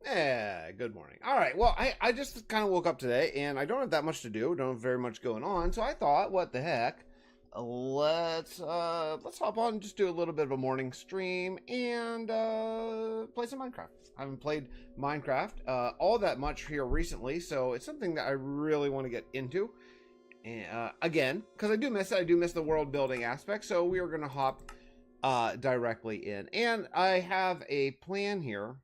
Good morning. All right, well, I just kind of woke up today, and I don't have that much to do. Don't have very much going on, so I thought, what the heck? Let's hop on and just do a little bit of a morning stream and play some Minecraft. I haven't played Minecraft all that much here recently, so it's something that I really want to get into. And again, because I do miss it. I do miss the world building aspect, so we are going to hop directly in. And I have a plan here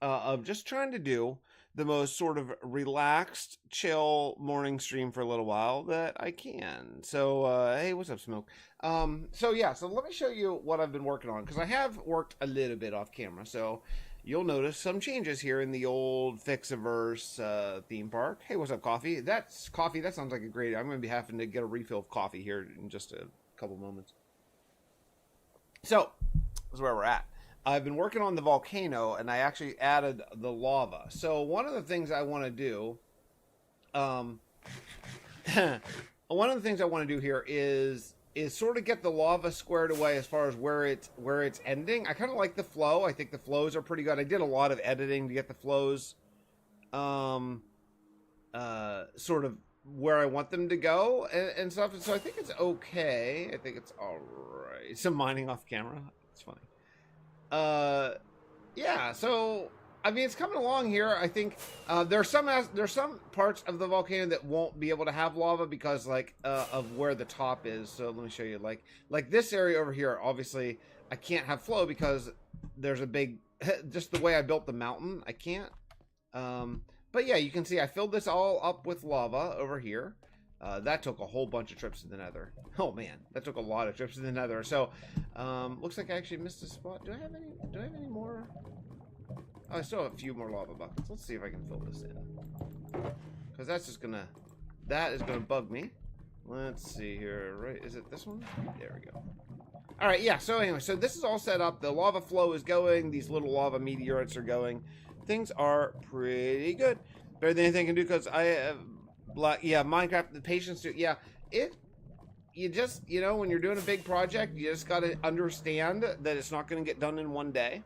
of just trying to do the most sort of relaxed, chill morning stream for a little while that I can. So, hey, what's up, Smoke? So let me show you what I've been working on, because I have worked a little bit off camera. So you'll notice some changes here in the old FixxiVerse theme park. Hey, what's up, Coffee? That's Coffee. That sounds like a great... I'm going to be having to get a refill of coffee here in just a couple moments. So, this is where we're at. I've been working on the volcano, and I actually added the lava. So one of the things I want to do, here is sort of get the lava squared away as far as where it's ending. I kind of like the flow. I think the flows are pretty good. I did a lot of editing to get the flows, sort of where I want them to go and stuff. And so I think it's okay. I think it's all right. Some mining off camera. It's funny. Yeah, so I mean, it's coming along here. I think there's some parts of the volcano that won't be able to have lava because of where the top is. So let me show you, like this area over here. Obviously I can't have flow because there's a big just the way I built the mountain. I can't. But yeah, you can see I filled this all up with lava over here. That took a whole bunch of trips to the nether. Oh man, that took a lot of trips to the nether. So, looks like I actually missed a spot. Do I have any more? Oh, I still have a few more lava buckets. Let's see if I can fill this in. Because that is gonna bug me. Let's see here. Right, is it this one? There we go. All right, yeah. So anyway, so this is all set up. The lava flow is going. These little lava meteorites are going. Things are pretty good. Better than anything I can do because I have. Yeah, Minecraft, the patience to, yeah, you just, when you're doing a big project, you just got to understand that it's not going to get done in one day,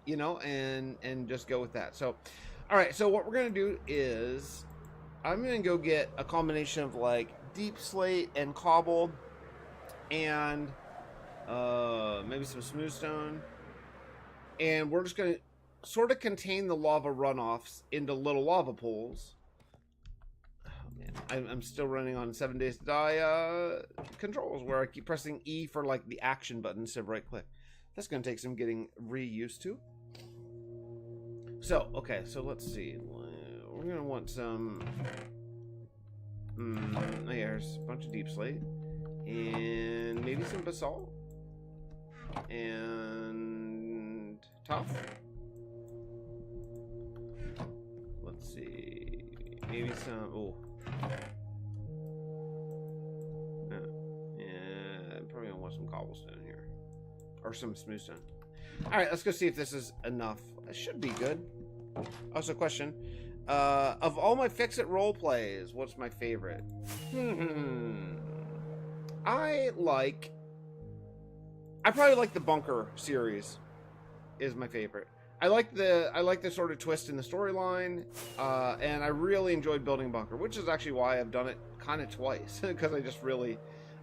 and just go with that. So, all right, so what we're going to do is I'm going to go get a combination of deep slate and cobble and maybe some smooth stone. And we're just going to sort of contain the lava runoffs into little lava pools. I'm still running on 7 days to die controls where I keep pressing E for the action button instead of right click. That's going to take some getting reused to. So, okay, so let's see. We're going to want some... There's a bunch of deep slate. And maybe some basalt. And tough. Let's see. Maybe some... Oh. Yeah, I'm probably gonna want some cobblestone here, or some smooth stone. All right, let's go see if this is enough. It should be good. Also, question: of all my Fixxitt role plays, what's my favorite? I probably like the Bunker series. Is my favorite. I like the sort of twist in the storyline, and I really enjoyed building Bunker, which is actually why I've done it kind of twice, because I just really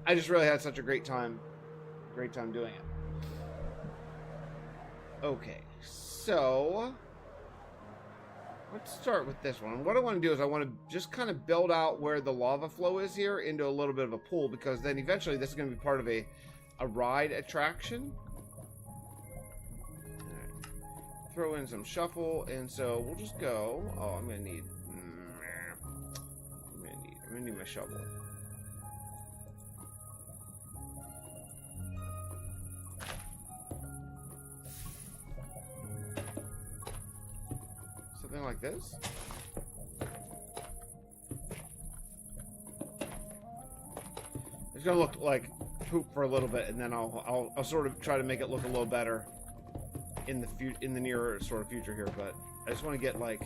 had such a great time doing it. Okay, so let's start with this one. What I want to do is I want to just kind of build out where the lava flow is here into a little bit of a pool, because then eventually this is going to be part of a ride attraction. Throw in some shuffle, and so we'll just go. Oh, I'm gonna need my shovel. Something like this. It's gonna look like poop for a little bit, and then I'll sort of try to make it look a little better in the nearer sort of future here, but I just want to get a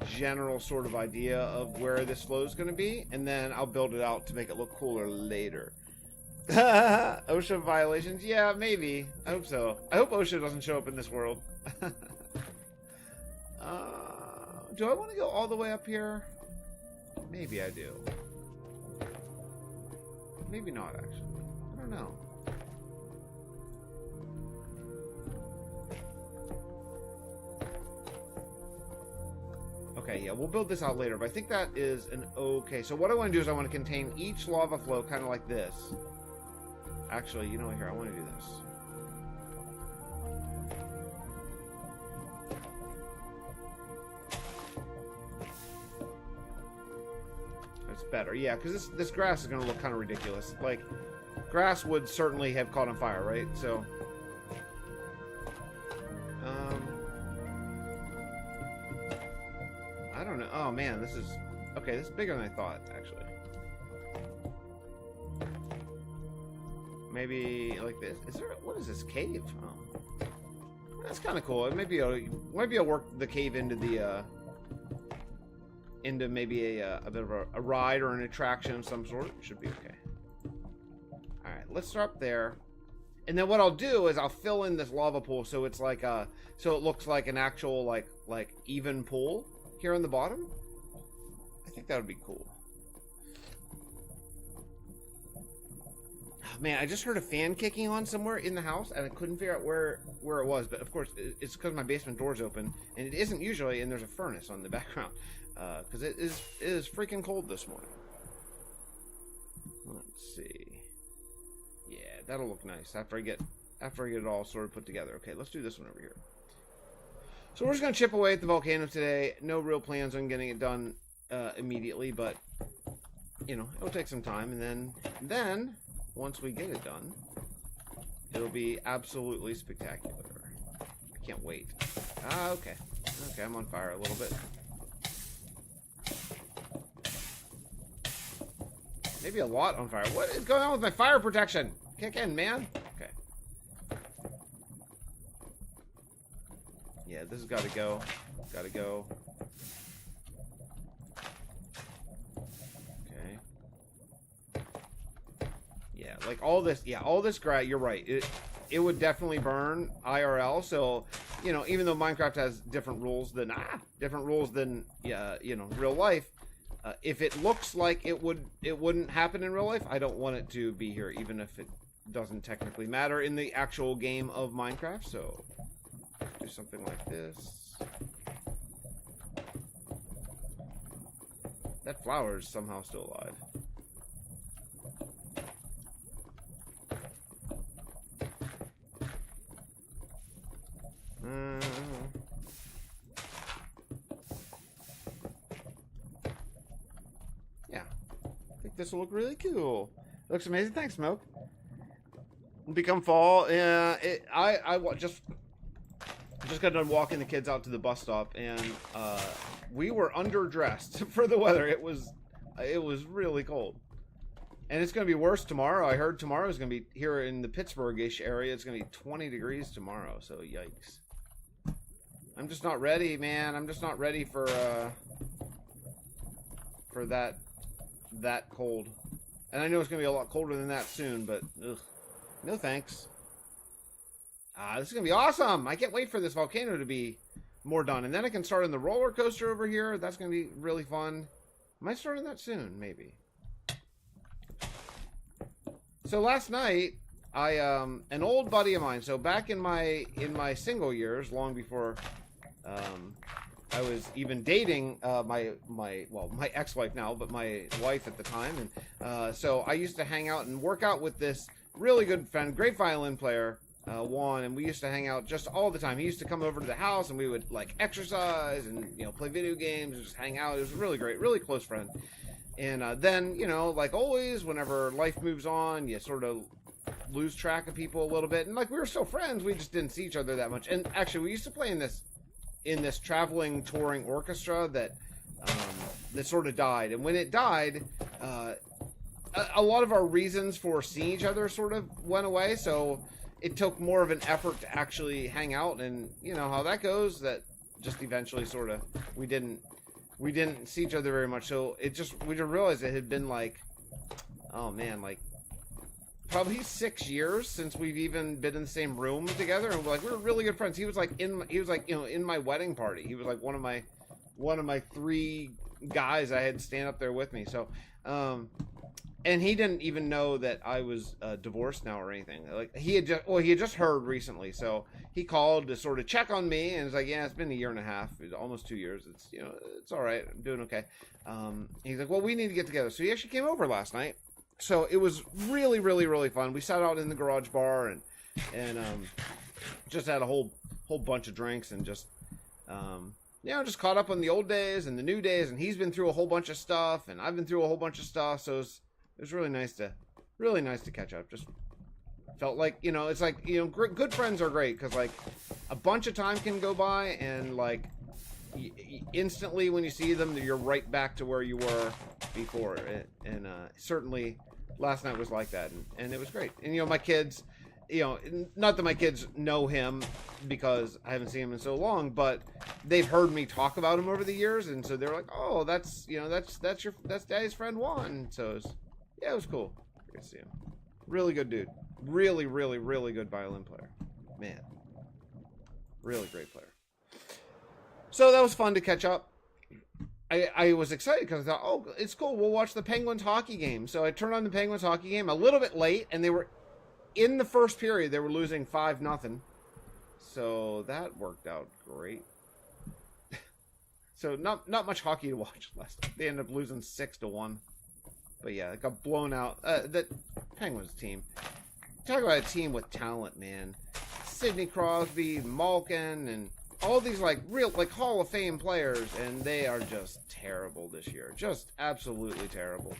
general sort of idea of where this flow is going to be, and then I'll build it out to make it look cooler later. OSHA violations? Yeah, maybe. I hope so. I hope OSHA doesn't show up in this world. do I want to go all the way up here? Maybe I do. Maybe not, actually. I don't know. Okay, yeah, we'll build this out later, but I think that is an okay. So what I want to do is I want to contain each lava flow kind of like this. Actually, you know what, here, I want to do this. That's better, yeah, because this grass is going to look kind of ridiculous. Like, grass would certainly have caught on fire, right? So, I don't know. Oh man, this is okay. This is bigger than I thought, actually. Maybe like this. Is there? What is this cave? Oh, that's kind of cool. Maybe I'll work the cave into the into maybe a bit of a ride or an attraction of some sort. Should be okay. All right, let's start up there. And then what I'll do is I'll fill in this lava pool so it's like so it looks like an actual like even pool here on the bottom. I think that would be cool. Oh, man, I just heard a fan kicking on somewhere in the house and I couldn't figure out where it was, but of course it's because my basement door's open and it isn't usually, and there's a furnace on the background because it is freaking cold this morning. Let's see. Yeah, that'll look nice after I get it all sort of put together. Okay, let's do this one over here. So we're just going to chip away at the volcano today. No real plans on getting it done immediately, but, you know, it'll take some time. And then once we get it done, it'll be absolutely spectacular. I can't wait. Okay. Okay, I'm on fire a little bit. Maybe a lot on fire. What is going on with my fire protection? Kick in, man. Okay. Yeah, this has got to go. Got to go. Okay. Yeah, like all this. Yeah, all this grass. You're right. It would definitely burn IRL. So, you know, even though Minecraft has different rules than you know, real life. If it looks like it wouldn't happen in real life, I don't want it to be here, even if it doesn't technically matter in the actual game of Minecraft. So do something like this. That flower is somehow still alive. Yeah, I think this will look really cool. It looks amazing. Thanks, Smoke. It'll become fall. Yeah, I just got done walking the kids out to the bus stop, and we were underdressed for the weather. It was really cold, and it's going to be worse tomorrow. I heard tomorrow is going to be here in the Pittsburgh-ish area. It's going to be 20 degrees tomorrow. So yikes. I'm just not ready, man. I'm just not ready for that cold. And I know it's going to be a lot colder than that soon, but ugh, no thanks. This is going to be awesome. I can't wait for this volcano to be more done. And then I can start on the roller coaster over here. That's going to be really fun. I might start on that soon, maybe. So last night, an old buddy of mine, so back in my single years, long before I was even dating my ex-wife now, but my wife at the time, and so I used to hang out and work out with this really good friend, great violin player, Juan, and we used to hang out just all the time. He used to come over to the house, and we would like exercise and play video games and just hang out. It was really great, really close friend. And then like always, whenever life moves on, you sort of lose track of people a little bit, and like we were still friends, we just didn't see each other that much. And actually, we used to play in this traveling touring orchestra that sort of died. And when it died, a lot of our reasons for seeing each other sort of went away. So it took more of an effort to actually hang out, and you know how that goes. That just eventually sort of we didn't see each other very much. So we just realized it had been like, oh man, like probably 6 years since we've even been in the same room together, and we were really good friends. He was like in my wedding party. He was like one of one of my 3 guys I had stand up there with me. So, and he didn't even know that I was divorced now or anything. Like he had just heard recently, so he called to sort of check on me, and it's like, yeah, it's been a year and a half, almost 2 years. It's it's all right. I'm doing okay. He's like, well, we need to get together. So he actually came over last night. So it was really, really, really fun. We sat out in the garage bar and just had a whole bunch of drinks and just just caught up on the old days and the new days. And he's been through a whole bunch of stuff, and I've been through a whole bunch of stuff. So it was really nice to catch up. Just felt like, it's like, good friends are great because like a bunch of time can go by and like instantly when you see them, you're right back to where you were before. And certainly last night was like that, and it was great. And my kids, not that my kids know him because I haven't seen him in so long, but they've heard me talk about him over the years, and so they're like, oh, that's Daddy's friend Juan. So it was cool. Great to see him. Really good dude. Really, really, really good violin player. Man. Really great player. So that was fun to catch up. I was excited because I thought, oh, it's cool. We'll watch the Penguins hockey game. So I turned on the Penguins hockey game a little bit late, and they were in the first period. They were losing 5-0. So that worked out great. So not much hockey to watch last night. They ended up losing 6-1. But yeah, it got blown out. That Penguins team. Talk about a team with talent, man. Sidney Crosby, Malkin, and all these real Hall of Fame players, and they are just terrible this year. Just absolutely terrible.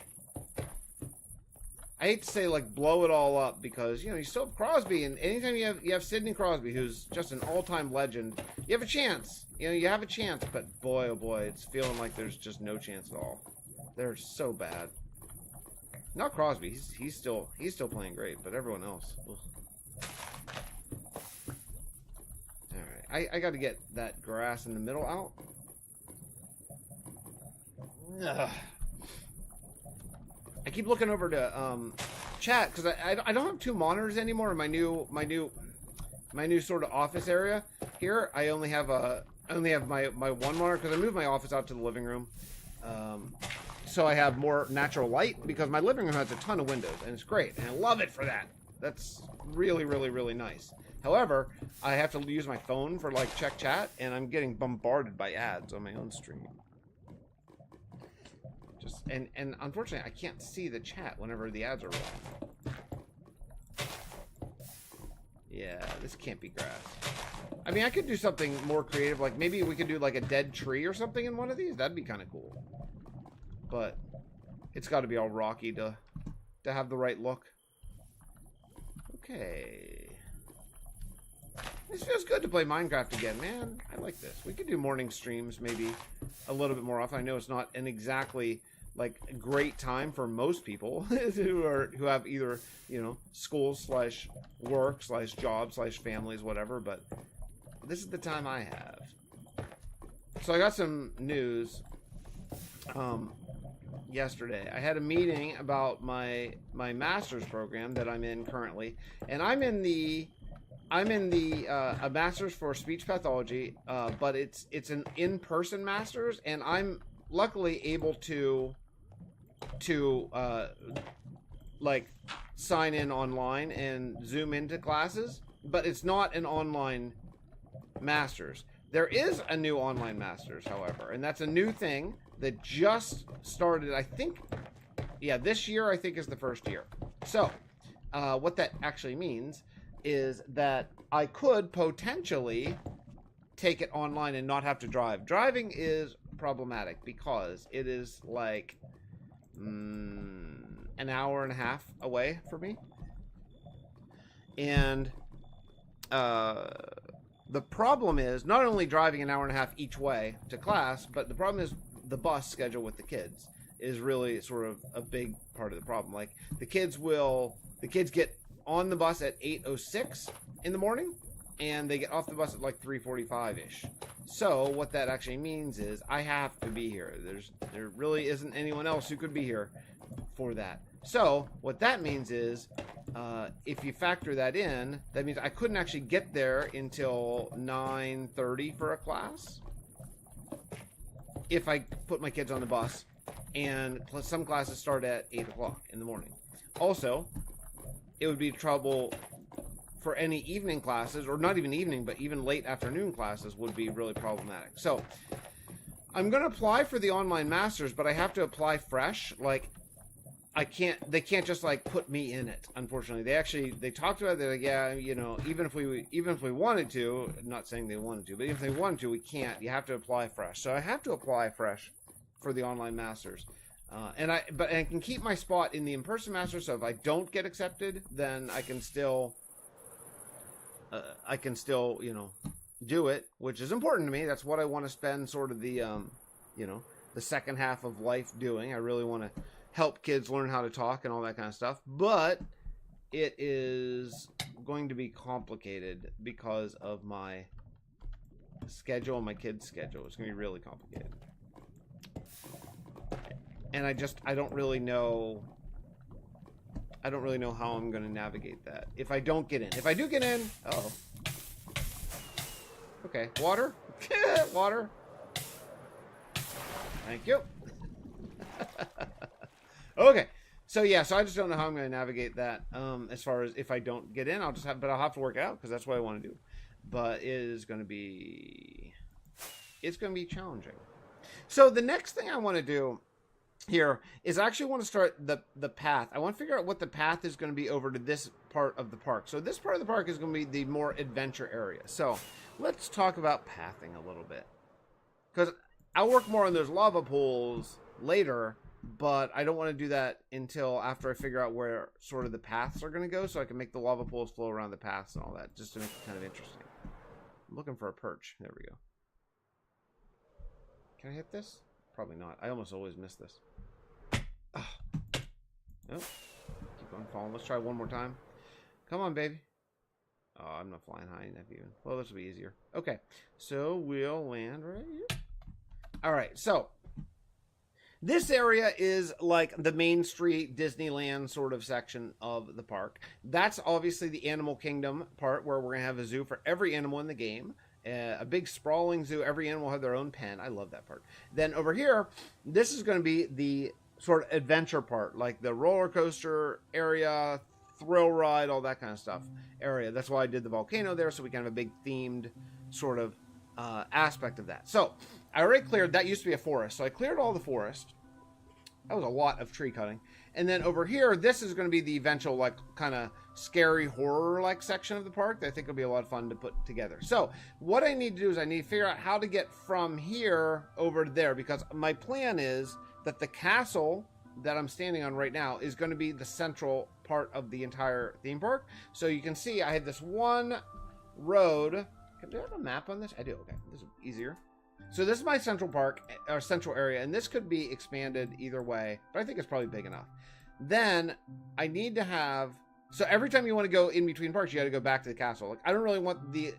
I hate to say blow it all up because you still have Crosby, and anytime you have Sidney Crosby, who's just an all-time legend, you have a chance. You have a chance, but boy oh boy, it's feeling like there's just no chance at all. They're so bad. Not Crosby. He's still playing great, but everyone else. Ugh. All right, I got to get that grass in the middle out. Ugh. I keep looking over to chat because I don't have 2 monitors anymore in my new sort of office area here. I only have my one monitor because I moved my office out to the living room. So I have more natural light because my living room has a ton of windows and it's great and I love it for that. That's really, really, really nice. However, I have to use my phone for check chat, and I'm getting bombarded by ads on my own stream. And unfortunately, I can't see the chat whenever the ads are rolling. Yeah, this can't be grass. I mean, I could do something more creative, like maybe we could do a dead tree or something in one of these. That'd be kind of cool. But it's got to be all rocky to have the right look. Okay. This feels good to play Minecraft again, man. I like this. We could do morning streams maybe a little bit more often. I know it's not an exactly a great time for most people who have either, school / work / job / families, whatever, but this is the time I have. So I got some news. Yesterday I had a meeting about my master's program that I'm in currently, and I'm in the a master's for speech pathology, but it's an in-person master's, and I'm luckily able to sign in online and zoom into classes, but it's not an online master's. There is a new online master's, however, and that's a new thing that just started, I think, this year, I think, is the first year. So, what that actually means is that I could potentially take it online and not have to drive. Driving is problematic because it is an hour and a half away for me. And the problem is not only driving an hour and a half each way to class, but the problem is the bus schedule with the kids is really sort of a big part of the problem. The kids get on the bus at 8:06 in the morning, and they get off the bus at 3:45-ish. So what that actually means is I have to be here. There really isn't anyone else who could be here for that. So what that means is if you factor that in, that means I couldn't actually get there until 9:30 for a class. if I put my kids on the bus, and some classes start at 8 o'clock in the morning. Also, it would be trouble for any evening classes, or not even evening, but even late afternoon classes would be really problematic. So I'm going to apply for the online masters, but I have to apply fresh. Like, they can't just like put me in it, unfortunately. They talked about it. They're like, yeah, you know, even if we wanted to, not saying they wanted to, but even if they wanted to, we can't. You have to apply fresh. So I have to apply fresh for the online masters. And I can keep my spot in the in-person masters. So if I don't get accepted, then I can still, you know, do it, which is important to me. That's what I want to spend sort of the, you know, the second half of life doing. I really want to help kids learn how to talk and all that kind of stuff. But it is going to be complicated because of my schedule and my kids' schedule. It's going to be really complicated. And I don't really know how I'm going to navigate that. If I don't get in. If I do get in, uh-oh. Okay, water? Water. Thank you. Okay. So yeah, so I just don't know how I'm going to navigate that. As far as if I don't get in, I'll have to work it out because that's what I want to do. But it's going to be challenging. So the next thing I want to do here is I actually want to start the path. I want to figure out what the path is going to be over to this part of the park. So this part of the park is going to be the more adventure area. So let's talk about pathing a little bit, because I'll work more on those lava pools later, but I don't want to do that until after I figure out where sort of the paths are going to go, so I can make the lava pools flow around the paths and all that, just to make it kind of interesting. I'm looking for a perch. There we go. Can I hit this? Probably not. I almost always miss this. Oh. Nope. Keep on falling. Let's try one more time. Come on, baby. Oh, I'm not flying high enough even. Well, this will be easier. Okay. So we'll land right here. All right. So this area is like the Main Street Disneyland sort of section of the park. That's obviously the Animal Kingdom part, where we're going to have a zoo for every animal in the game. A big sprawling zoo. Every animal will have their own pen. I love that part. Then over here, this is going to be the sort of adventure part, like the roller coaster area, thrill ride, all that kind of stuff area. That's why I did the volcano there, so we can have a big themed sort of aspect of that. So I already cleared, that used to be a forest, so I cleared all the forest. That was a lot of tree cutting. And then over here, this is going to be the eventual, like, kind of scary horror-like section of the park that I think will be a lot of fun to put together. So what I need to do is I need to figure out how to get from here over to there, because my plan is that the castle that I'm standing on right now is going to be the central part of the entire theme park. So you can see I have this one road. Do I have a map on this? I do. Okay, this is easier. So this is my central park, or central area, and this could be expanded either way, but I think it's probably big enough. Then I need to have, so every time you want to go in between parks, you got to go back to the castle. Like, I don't really want the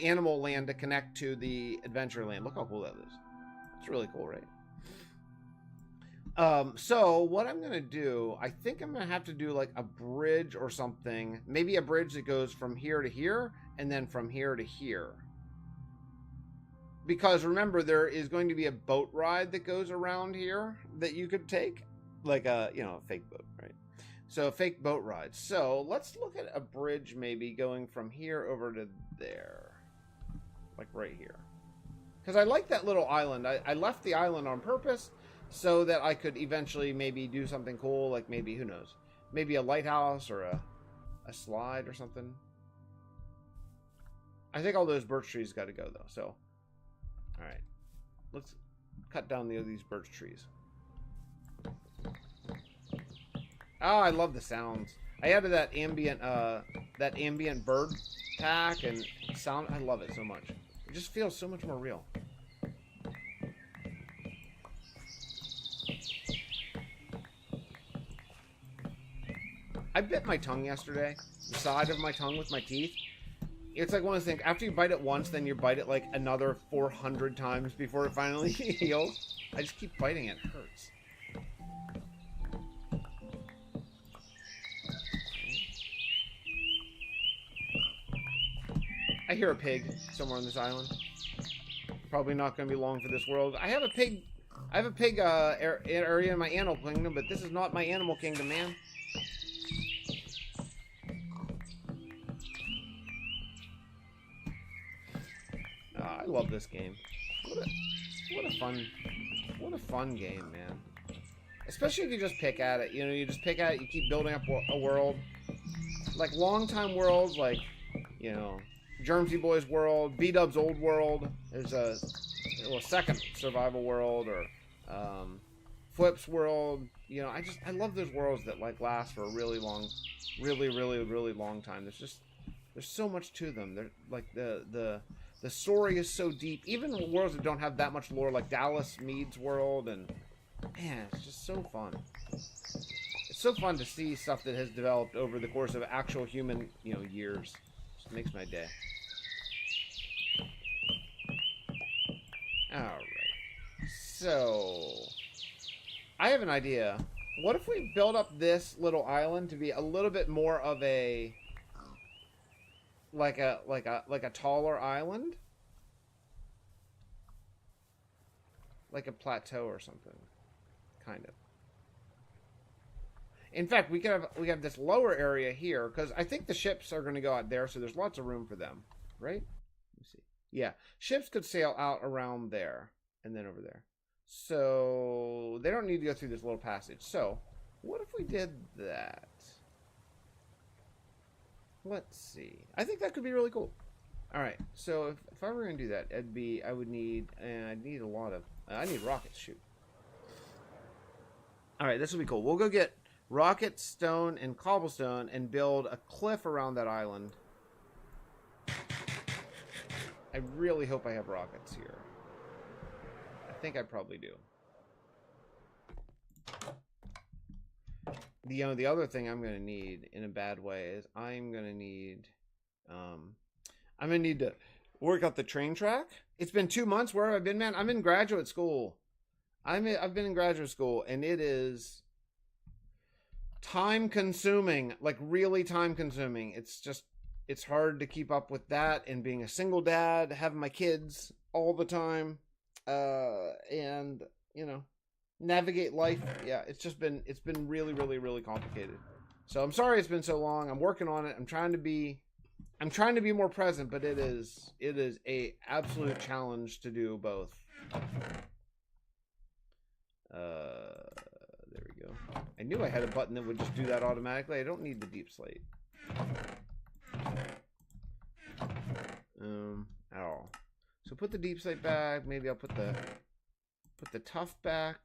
animal land to connect to the adventure land. Look how cool that is. It's really cool, right? So what I'm going to do, I think I'm going to have to do like a bridge or something. Maybe a bridge that goes from here to here and then from here to here. Because remember, there is going to be a boat ride that goes around here that you could take. Like a, you know, a fake boat, right? So a fake boat ride. So let's look at a bridge maybe going from here over to there. Like right here. Because I like that little island. I left the island on purpose so that I could eventually maybe do something cool. Like maybe, who knows? Maybe a lighthouse or a slide or something. I think all those birch trees got to go though. So, all right. Let's cut down these birch trees. Oh, I love the sounds. I added that ambient bird pack and sound. I love it so much. It just feels so much more real. I bit my tongue yesterday. The side of my tongue with my teeth. It's like one of those things. After you bite it once, then you bite it like another 400 times before it finally heals. I just keep biting it. It hurts. I hear a pig somewhere on this island. probably not going to be long for this world. I have a pig area in my animal kingdom, but this is not my animal kingdom, man. I love this game. What a fun game, man. Especially if you just pick at it. You know, you just pick at it, you keep building up a world. Like long-time worlds, like, you know, Germsy Boy's world, B-Dub's old world. There's a second survival world, or Flip's world. You know, I love those worlds that like last for a really long, really long time. There's so much to them. They're like the story is so deep. Even worlds that don't have that much lore, like Dallas Mead's world, and man, it's just so fun. It's so fun to see stuff that has developed over the course of actual human, you know, years. Just makes my day. Alright. So, I have an idea. What if we build up this little island to be a little bit more of a like a taller island? Like a plateau or something. Kind of. In fact, we have this lower area here, because I think the ships are going to go out there, so there's lots of room for them, right? Let me see. Yeah, ships could sail out around there, and then over there. So, they don't need to go through this little passage. So, what if we did that? Let's see. I think that could be really cool. Alright, so if I were going to do that, I'd need I need rockets, shoot. Alright, this will be cool. We'll go get rocket, stone, and cobblestone and build a cliff around that island. I really hope I have rockets here. I think I probably do. The other thing I'm going to need in a bad way is I'm going to need to work out the train track. It's been 2 months. Where have I been, man? I'm in graduate school. I've been in graduate school, and it is time consuming, like really time consuming. It's hard to keep up with that, and being a single dad, having my kids all the time, and you know, navigate life. Yeah, it's been really complicated. So I'm sorry it's been so long. I'm working on it. I'm trying to be more present, but it is a absolute challenge to do both. There we go. I knew I had a button that would just do that automatically. I don't need the deep slate. At all. So put the deep slate back. Maybe I'll put the tough back.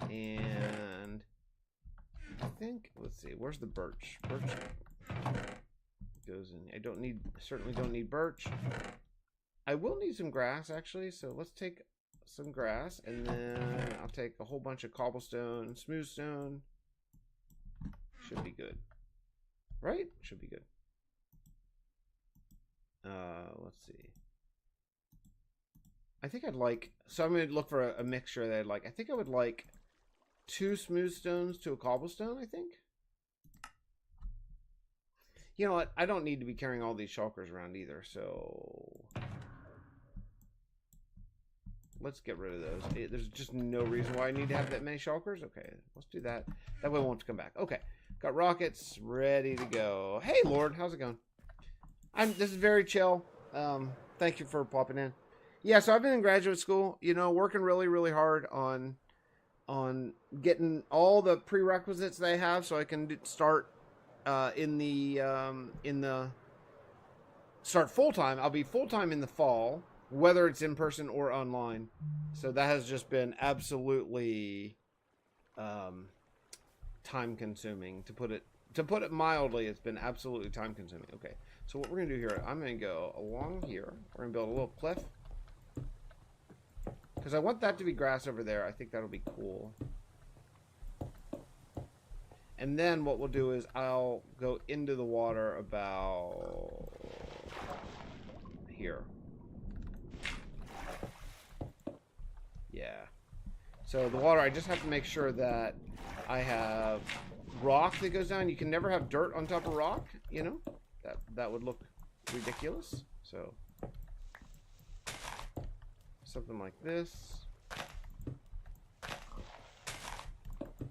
And I think, let's see, where's the birch? Birch goes in. Certainly don't need birch. I will need some grass actually, so let's take some grass, and then I'll take a whole bunch of cobblestone, smooth stone. Should be good. Right? Should be good. Let's see. I think I'd like, so I'm going to look for a mixture that I'd like. I think I would like 2 smooth stones to a cobblestone, I think. You know what? I don't need to be carrying all these shulkers around either, so let's get rid of those. There's just no reason why I need to have that many shulkers. Okay, let's do that. That way it won't come back. Okay, got rockets ready to go. Hey, Lord, how's it going? This is very chill. Thank you for popping in. Yeah, so I've been in graduate school, you know, working really hard on getting all the prerequisites that I have so I can start start full-time. I'll be full-time in the fall, whether it's in person or online. So that has just been absolutely time consuming, to put it mildly. It's been absolutely time consuming. Okay, so what we're gonna do here, I'm gonna go along here. We're gonna build a little cliff, because I want that to be grass over there. I think that'll be cool. And then what we'll do is I'll go into the water about here. Yeah. So the water, I just have to make sure that I have rock that goes down. You can never have dirt on top of rock, you know? That would look ridiculous. So something like this.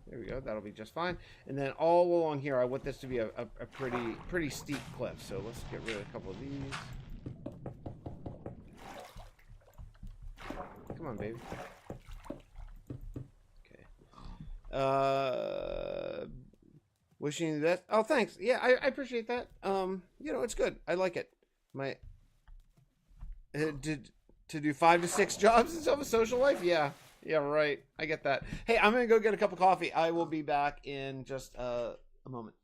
There we go. That'll be just fine. And then all along here, I want this to be a pretty steep cliff. So let's get rid of a couple of these. Come on, baby. Okay. Wishing you that. Oh, thanks. Yeah, I appreciate that. You know, it's good. I like it. My to do 5 to 6 jobs instead of a social life. Yeah. Yeah, right. I get that. Hey, I'm gonna go get a cup of coffee. I will be back in just a moment.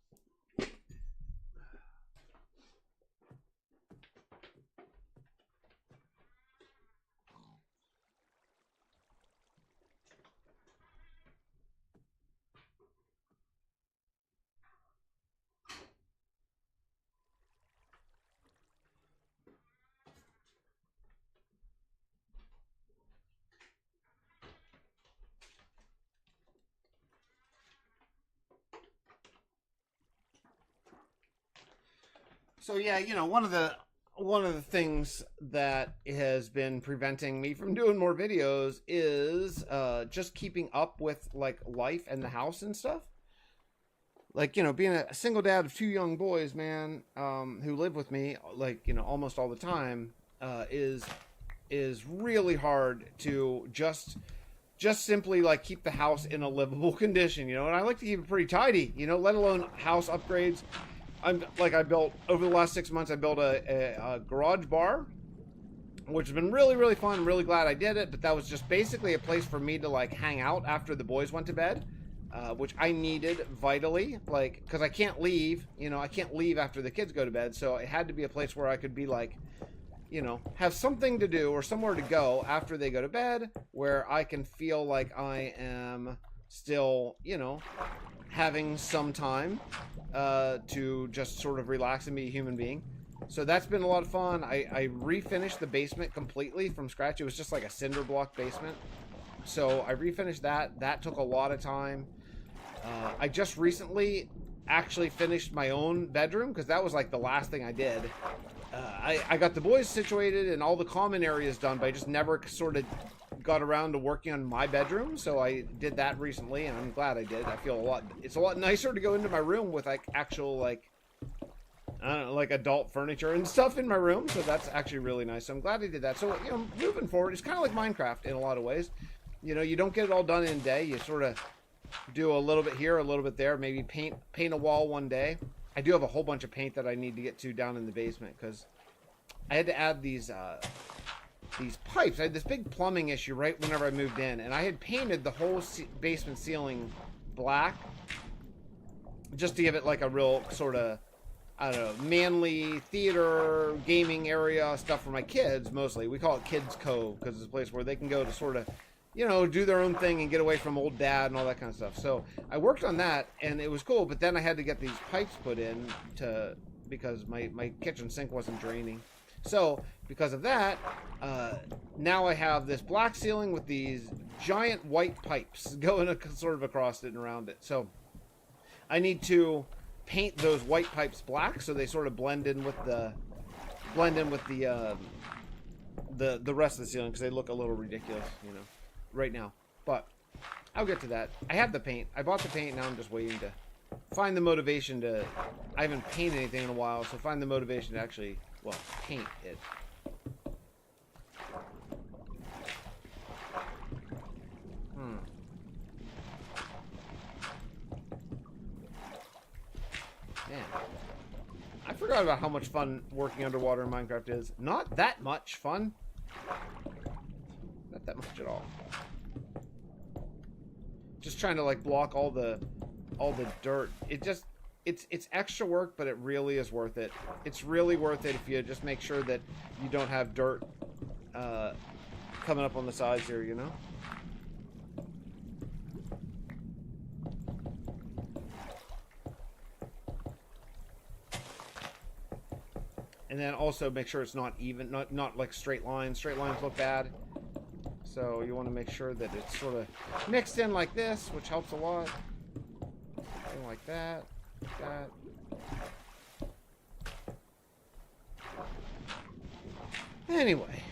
So yeah, you know, one of the things that has been preventing me from doing more videos is just keeping up with like life and the house and stuff. Like, you know, being a single dad of 2 young boys, man, who live with me, like, you know, almost all the time, is really hard to just simply like keep the house in a livable condition, you know. And I like to keep it pretty tidy, you know, let alone house upgrades. I built over the last 6 months. I built a garage bar, which has been really, really fun. I'm really glad I did it. But that was just basically a place for me to like hang out after the boys went to bed, which I needed vitally, like, because I can't leave. You know, I can't leave after the kids go to bed. So it had to be a place where I could be like, you know, have something to do or somewhere to go after they go to bed, where I can feel like I am still, you know, having some time to just sort of relax and be a human being. So that's been a lot of fun. I refinished the basement completely from scratch. It was just like a cinder block basement. So I refinished that. That took a lot of time. I just recently actually finished my own bedroom, because that was like the last thing I did. I got the boys situated and all the common areas done, but I just never sort of got around to working on my bedroom. So I did that recently, and I'm glad I did. I feel it's a lot nicer to go into my room with like actual, like, I don't know, like adult furniture and stuff in my room. So that's actually really nice. So I'm glad I did that. So, you know, moving forward, it's kind of like Minecraft in a lot of ways. You know, you don't get it all done in a day. You sort of do a little bit here, a little bit there, maybe paint a wall one day. I do have a whole bunch of paint that I need to get to down in the basement, because I had to add these pipes. I had this big plumbing issue right whenever I moved in, and I had painted the whole basement ceiling black just to give it like a real sort of, I don't know, manly theater gaming area stuff for my kids. Mostly we call it Kids Cove, because it's a place where they can go to sort of, you know, do their own thing and get away from old dad and all that kind of stuff. So I worked on that, and it was cool. But then I had to get these pipes put in because my kitchen sink wasn't draining. So because of that, now I have this black ceiling with these giant white pipes going sort of across it and around it. So I need to paint those white pipes black so they sort of blend in with the rest of the ceiling, because they look a little ridiculous, you know, right now. But I'll get to that. I have the paint. I bought the paint. Now I'm just waiting to find the motivation to. I haven't painted anything in a while, so find the motivation to actually, well, paint it. Man, I forgot about how much fun working underwater in Minecraft is. Not that much fun. Not that much at all. Just trying to like block all the dirt. It's extra work, but it really is worth it. It's really worth it if you just make sure that you don't have dirt coming up on the sides here, you know? And then also make sure it's not even, not like straight lines. Straight lines look bad. So you want to make sure that it's sort of mixed in like this, which helps a lot. Something like that. Like that. Anyway.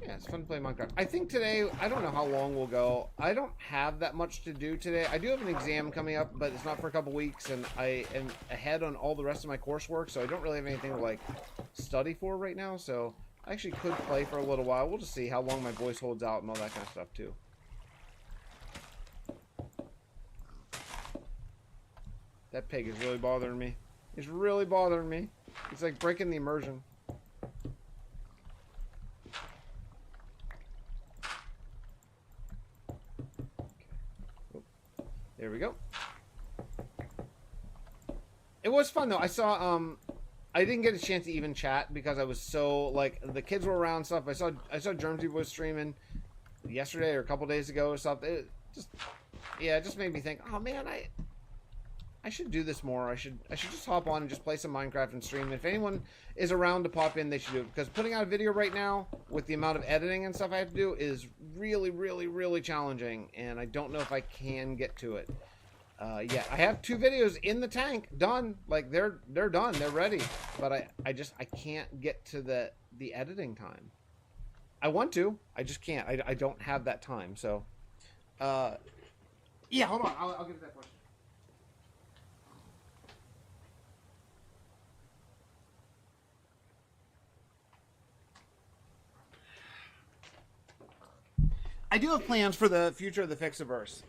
Yeah, it's fun to play Minecraft. I think today, I don't know how long we'll go. I don't have that much to do today. I do have an exam coming up, but it's not for a couple weeks, and I am ahead on all the rest of my coursework, so I don't really have anything to, like, study for right now, so I actually could play for a little while. We'll just see how long my voice holds out and all that kind of stuff, too. That pig is really bothering me. It's really bothering me. It's like breaking the immersion. There we go. It was fun though. I saw I didn't get a chance to even chat because I was so like the kids were around and stuff. I saw Germsy was streaming yesterday or a couple days ago or something. It just made me think, oh man, I should do this more. I should just hop on and just play some Minecraft and stream. If anyone is around to pop in, they should do it, because putting out a video right now with the amount of editing and stuff I have to do is really, really, really challenging, and I don't know if I can get to it. Yeah, I have 2 videos in the tank done. Like they're done, they're ready, but I can't get to the editing time. I want to, I just can't. I don't have that time. So, yeah, hold on, I'll get to that question. I do have plans for the future of the FixxiVerse.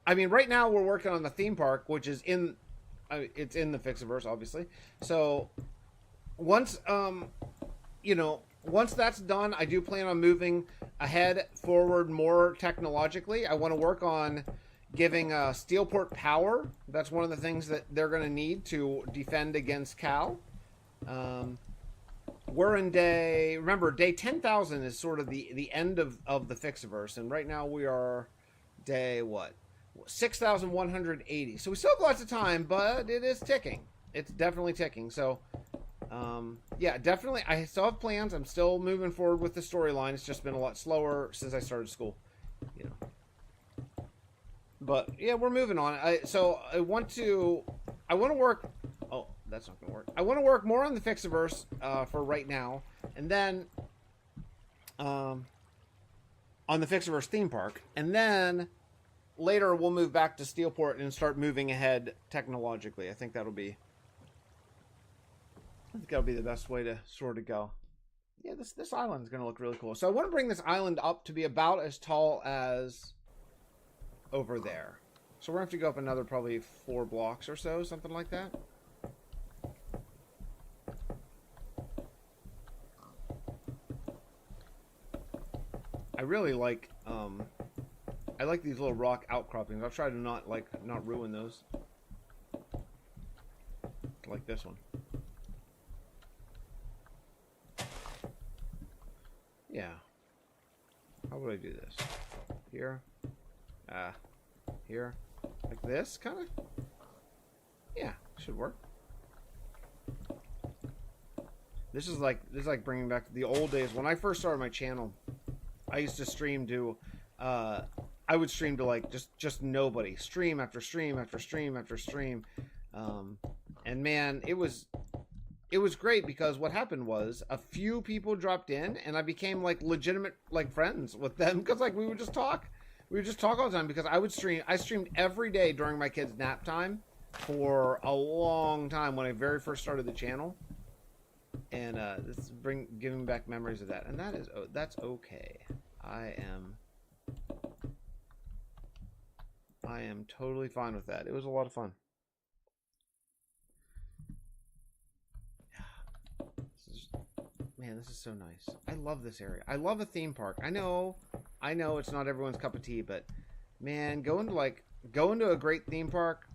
I mean, right now we're working on the theme park, which is it's in the FixxiVerse, obviously. So once, you know, once that's done, I do plan on moving forward more technologically. I want to work on giving Steelport power. That's one of the things that they're going to need to defend against Cal. We're in day 10,000 is sort of the end of the FixxiVerse, and right now we are day, what, 6,180. So we still have lots of time, but it is ticking. It's definitely ticking. So, yeah, definitely, I still have plans. I'm still moving forward with the storyline. It's just been a lot slower since I started school, you know. But, yeah, we're moving on. So I want to work... Oh, that's not going to work. I want to work more on the FixxiVerse for right now. And then on the FixxiVerse theme park. And then later we'll move back to Steelport and start moving ahead technologically. I think that'll be the best way to sort of go. Yeah, this island is going to look really cool. So I want to bring this island up to be about as tall as over there. So we're going to have to go up another probably 4 blocks or so, something like that. I really like, I like these little rock outcroppings. I'll try to not ruin those. Like this one. Yeah. How would I do this? Here. Here. Like this, kind of? Yeah, should work. This is like bringing back the old days. When I first started my channel, I used to stream to, I would stream to like just nobody. Stream after stream after stream after stream. And man, it was great because what happened was a few people dropped in and I became like legitimate like friends with them because like we would just talk. We would just talk all the time because I streamed every day during my kids' nap time for a long time when I very first started the channel. And this is giving back memories of that. And that's okay. I am totally fine with that. It was a lot of fun. Man, this is so nice. I love this area. I love a theme park. I know it's not everyone's cup of tea, but man, going to a great theme park,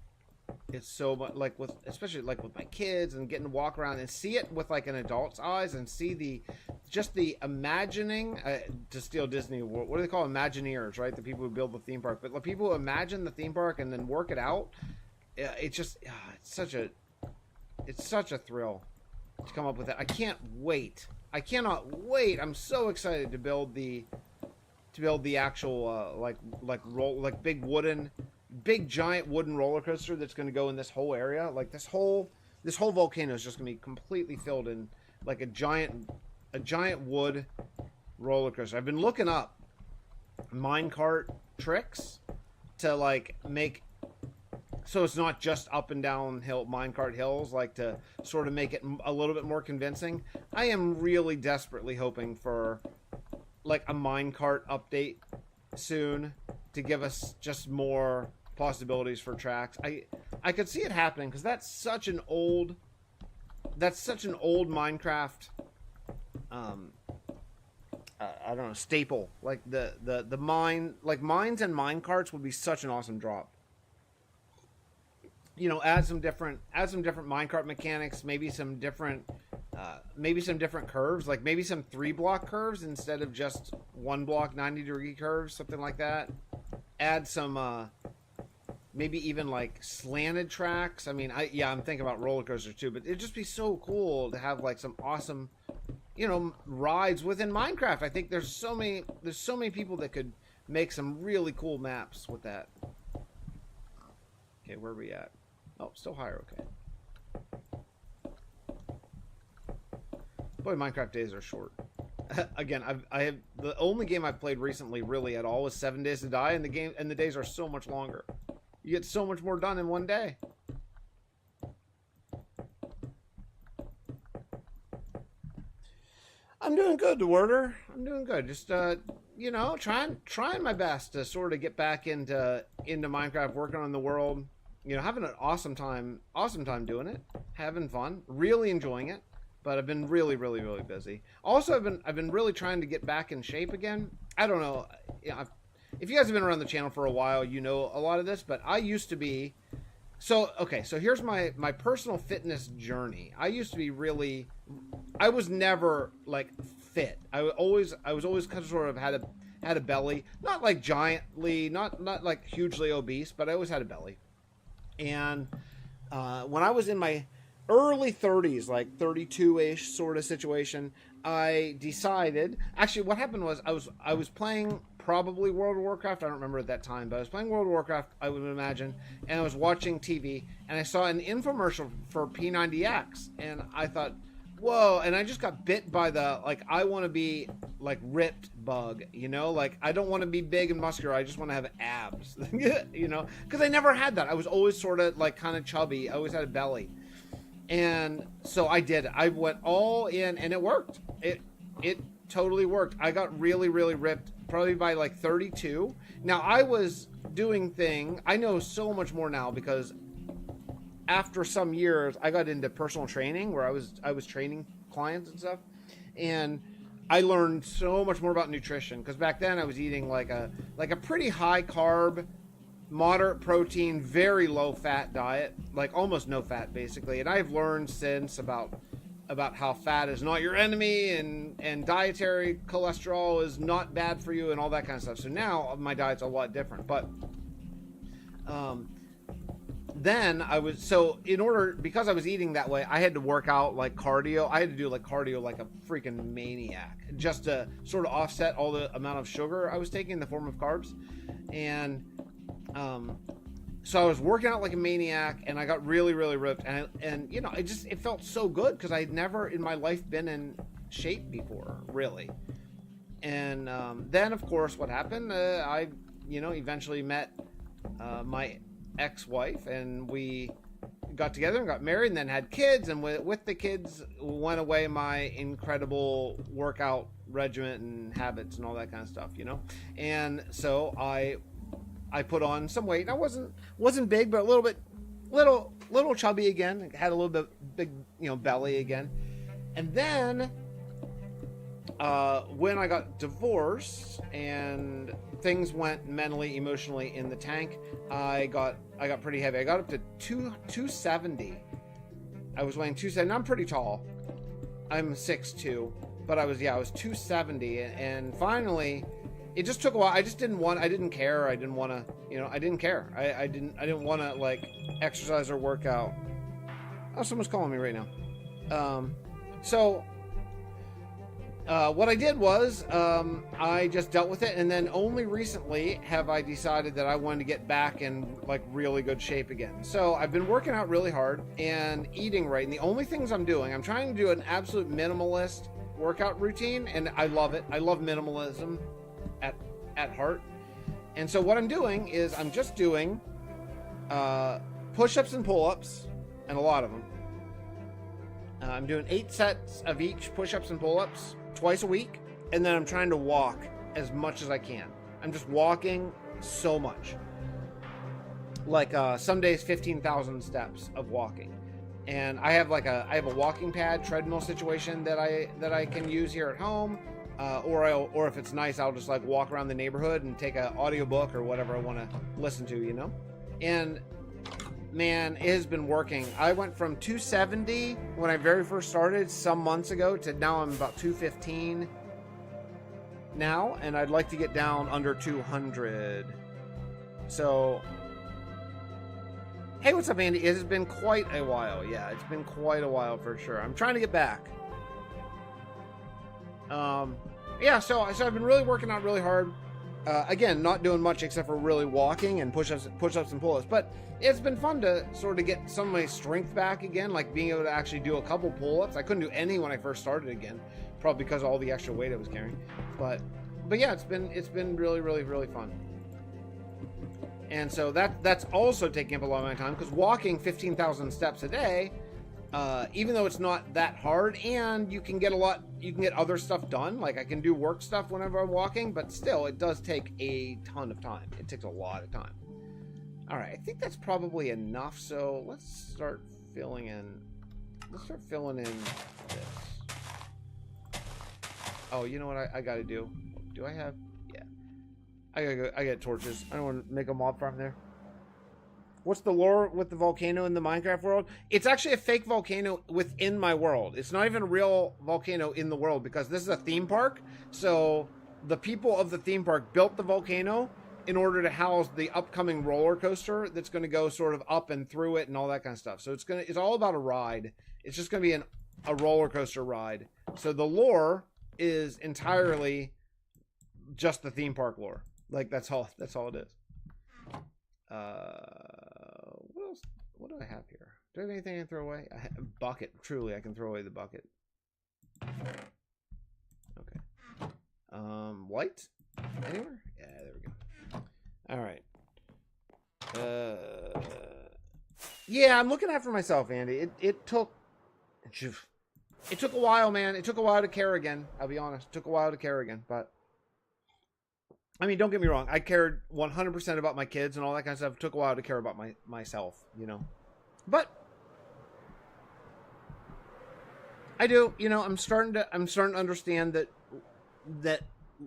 it's so much like especially like with my kids and getting to walk around and see it with like an adult's eyes and see the imagining to steal Disney. What do they call Imagineers, right? The people who build the theme park, but the people who imagine the theme park and then work it out. It's such a thrill to come up with it. I can't wait. I cannot wait. I'm so excited to build the actual big giant wooden roller coaster that's going to go in this whole area. Like this whole volcano is just going to be completely filled in like a giant wood roller coaster. I've been looking up minecart tricks to like make so it's not just up and down hill minecart hills, like to sort of make it a little bit more convincing. I am really desperately hoping for like a minecart update soon to give us just more possibilities for tracks. I could see it happening because that's such an old Minecraft I don't know, staple. Like the mine, like mines and minecarts would be such an awesome drop. You know, add some different minecart mechanics, maybe some different curves, like maybe some 3-block curves instead of just 1-block 90-degree curves, something like that. Add some maybe even like slanted tracks. I mean, I'm thinking about roller coasters too, but it'd just be so cool to have like some awesome, you know, rides within Minecraft. I think there's so many people that could make some really cool maps with that. Okay, where are we at? Oh, still higher. Okay. Boy, Minecraft days are short. Again, I have the only game I've played recently really at all was 7 Days to Die, and the days are so much longer. You get so much more done in one day. I'm doing good, DeWarder. I'm doing good. Just you know, trying my best to sort of get back into Minecraft, working on the world. You know, having an awesome time doing it, having fun, really enjoying it. But I've been really busy. Also, I've been really trying to get back in shape again. I don't know. Yeah, if you guys have been around the channel for a while, you know a lot of this. But I used to be. So okay. So here's my personal fitness journey. I used to be really. I was never like fit. I was always kind of sort of had a belly, not like giantly, not like hugely obese, but I always had a belly. And when I was in my early 30s, like 32-ish sort of situation, I decided. Actually, what happened was I was playing probably World of Warcraft. I don't remember at that time, but I was playing World of Warcraft, I would imagine, and I was watching TV, and I saw an infomercial for P90X, and I thought, whoa, and I just got bit by the, like, I want to be, like, ripped bug, you know? Like, I don't want to be big and muscular, I just want to have abs, you know? Because I never had that. I was always sort of, like, kind of chubby. I always had a belly. And so I did. I went all in, and it worked. It totally worked. I got really ripped, probably by, like, 32. Now, I was doing I know so much more now because after some years, I got into personal training where I was training clients and stuff, and I learned so much more about nutrition because back then I was eating like a pretty high carb, moderate protein, very low fat diet, like almost no fat basically. And I've learned since about how fat is not your enemy and dietary cholesterol is not bad for you and all that kind of stuff. So now my diet's a lot different, but then I was, so because I was eating that way, I had to work out like cardio. I had to do like cardio like a freaking maniac just to sort of offset all the amount of sugar I was taking in the form of carbs. And so I was working out like a maniac, and I got really ripped. And you know, it felt so good because I had never in my life been in shape before, really. And then, of course, what happened? I, you know, eventually met my ex-wife, and we got together and got married and then had kids, and with the kids went away my incredible workout regimen and habits and all that kind of stuff, you know. And so I put on some weight. I wasn't big, but a little chubby again. Had a little bit big, you know, belly again. And then when I got divorced and things went mentally, emotionally in the tank, I got pretty heavy. I got up to 270. I was weighing 270. I'm pretty tall. I'm 6'2", but I was 270, and finally it just took a while. I didn't care. I didn't want to, you know, I didn't care. I didn't want to like exercise or work out. Oh, someone's calling me right now. So what I did was I just dealt with it, and then only recently have I decided that I wanted to get back in like really good shape again. So I've been working out really hard and eating right, and the only things I'm trying to do an absolute minimalist workout routine, and I love it. I love minimalism at heart. And so what I'm doing is I'm just doing push-ups and pull-ups, and a lot of them. I'm doing 8 sets of each push-ups and pull-ups twice a week, and then I'm trying to walk as much as I can. I'm just walking so much. Like some days 15,000 steps of walking. And I have I have a walking pad treadmill situation that I can use here at home, or if it's nice, I'll just like walk around the neighborhood and take an audiobook or whatever I want to listen to, you know. And man, it has been working. I went from 270 when I very first started some months ago to now I'm about 215 now, and I'd like to get down under 200. So hey, what's up, Andy? It has been quite a while. Yeah, it's been quite a while for sure. I'm trying to get back. Yeah, so I've been really working out really hard. Again, not doing much except for really walking and push-ups and pull-ups. But it's been fun to sort of get some of my strength back again, like being able to actually do a couple pull-ups. I couldn't do any when I first started again, probably because of all the extra weight I was carrying. But yeah, it's been really, really, really fun. And so that's also taking up a lot of my time, because walking 15,000 steps a day, even though it's not that hard, and you can get other stuff done. Like I can do work stuff whenever I'm walking, but still, it does take a ton of time. It takes a lot of time. All right, I think that's probably enough. So let's start filling in. Let's start filling in this. Oh, you know what I got to do? Do I have? I got torches. I don't want to make a mob farm there. What's the lore with the volcano in the Minecraft world? It's actually a fake volcano within my world. It's not even a real volcano in the world, because this is a theme park. So the people of the theme park built the volcano in order to house the upcoming roller coaster that's going to go sort of up and through it and all that kind of stuff. So it's all about a ride. It's just going to be a roller coaster ride. So the lore is entirely just the theme park lore. Like that's all it is. What else? What do I have here? Do I have anything I can throw away? A bucket. Truly, I can throw away the bucket. Okay. Light? Anywhere? Yeah, there we go. All right. Yeah, I'm looking after myself, Andy. It took a while, man. It took a while to care again. I'll be honest. It took a while to care again, but I mean, don't get me wrong. I cared 100% about my kids and all that kind of stuff. It took a while to care about myself, you know. But I do, you know. I'm starting to understand that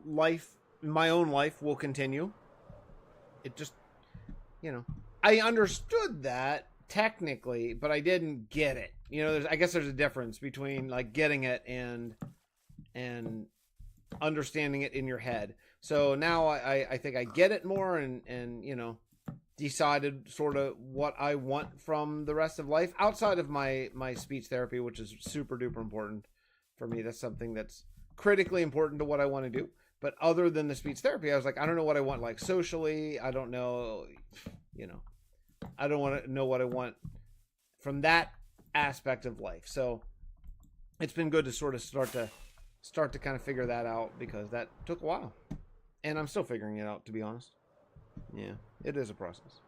life, my own life, will continue. It just, you know, I understood that technically, but I didn't get it. You know, I guess there's a difference between like getting it and understanding it in your head. So now I think I get it more, and you know, decided sort of what I want from the rest of life outside of my speech therapy, which is super duper important for me. That's something that's critically important to what I want to do. But other than the speech therapy, I was like, I don't know what I want, like socially. I don't know, you know, I don't want to know what I want from that aspect of life. So it's been good to sort of start to kind of figure that out, because that took a while. And I'm still figuring it out, to be honest. Yeah, it is a process.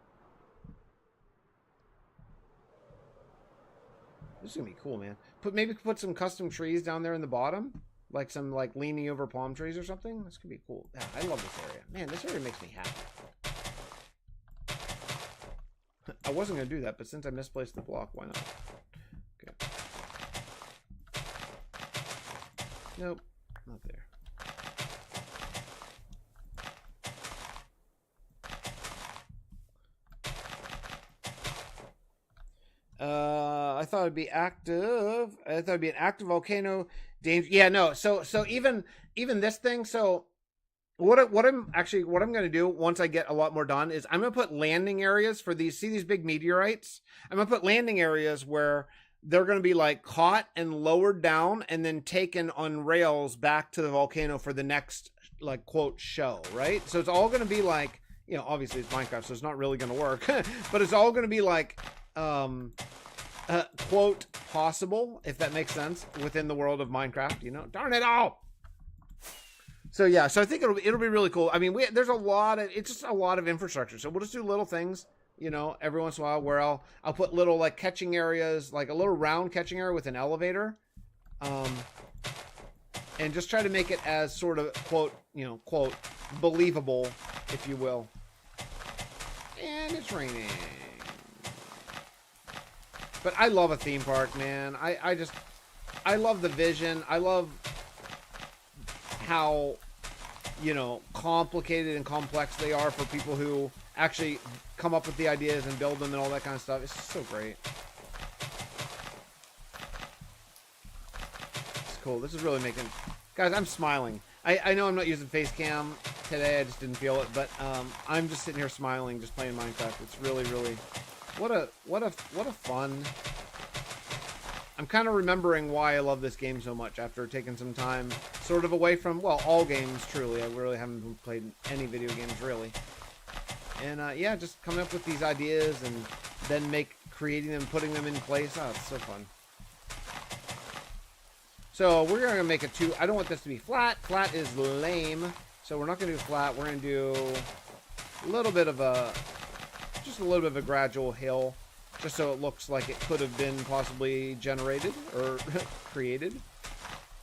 This is gonna be cool, man. Maybe put some custom trees down there in the bottom, like some like leaning over palm trees or something. This could be cool. Yeah, I love this area. Man, this area makes me happy. I wasn't gonna do that, but since I misplaced the block, why not? Okay. Nope, not there. I thought it'd be active. I thought it'd be an active volcano. Danger. Yeah, no. So even this thing. So what I'm going to do once I get a lot more done is I'm going to put landing areas for these. See these big meteorites? I'm going to put landing areas where they're going to be like caught and lowered down and then taken on rails back to the volcano for the next like quote show, right? So it's all going to be like, you know, obviously it's Minecraft, so it's not really going to work, but it's all going to be like quote, possible, if that makes sense, within the world of Minecraft, you know? Darn it all! So yeah, so I think it'll be really cool. I mean, there's a lot of, it's just a lot of infrastructure. So we'll just do little things, you know, every once in a while where I'll put little like catching areas, like a little round catching area with an elevator. And just try to make it as sort of quote, you know, quote, believable, if you will. And it's raining. But I love a theme park, man. I love the vision. I love how, you know, complicated and complex they are for people who actually come up with the ideas and build them and all that kind of stuff. It's just so great. It's cool. This is really making... Guys, I'm smiling. I know I'm not using face cam today. I just didn't feel it. But I'm just sitting here smiling, just playing Minecraft. It's really, really... What a fun... I'm kind of remembering why I love this game so much after taking some time sort of away from, well, all games, truly. I really haven't played any video games, really. And, yeah, just coming up with these ideas and then creating them, putting them in place. Oh, it's so fun. So, we're going to make it I don't want this to be flat. Flat is lame. So, we're not going to do flat. We're going to do a little bit of just a little bit of a gradual hill. Just so it looks like it could have been possibly generated or created.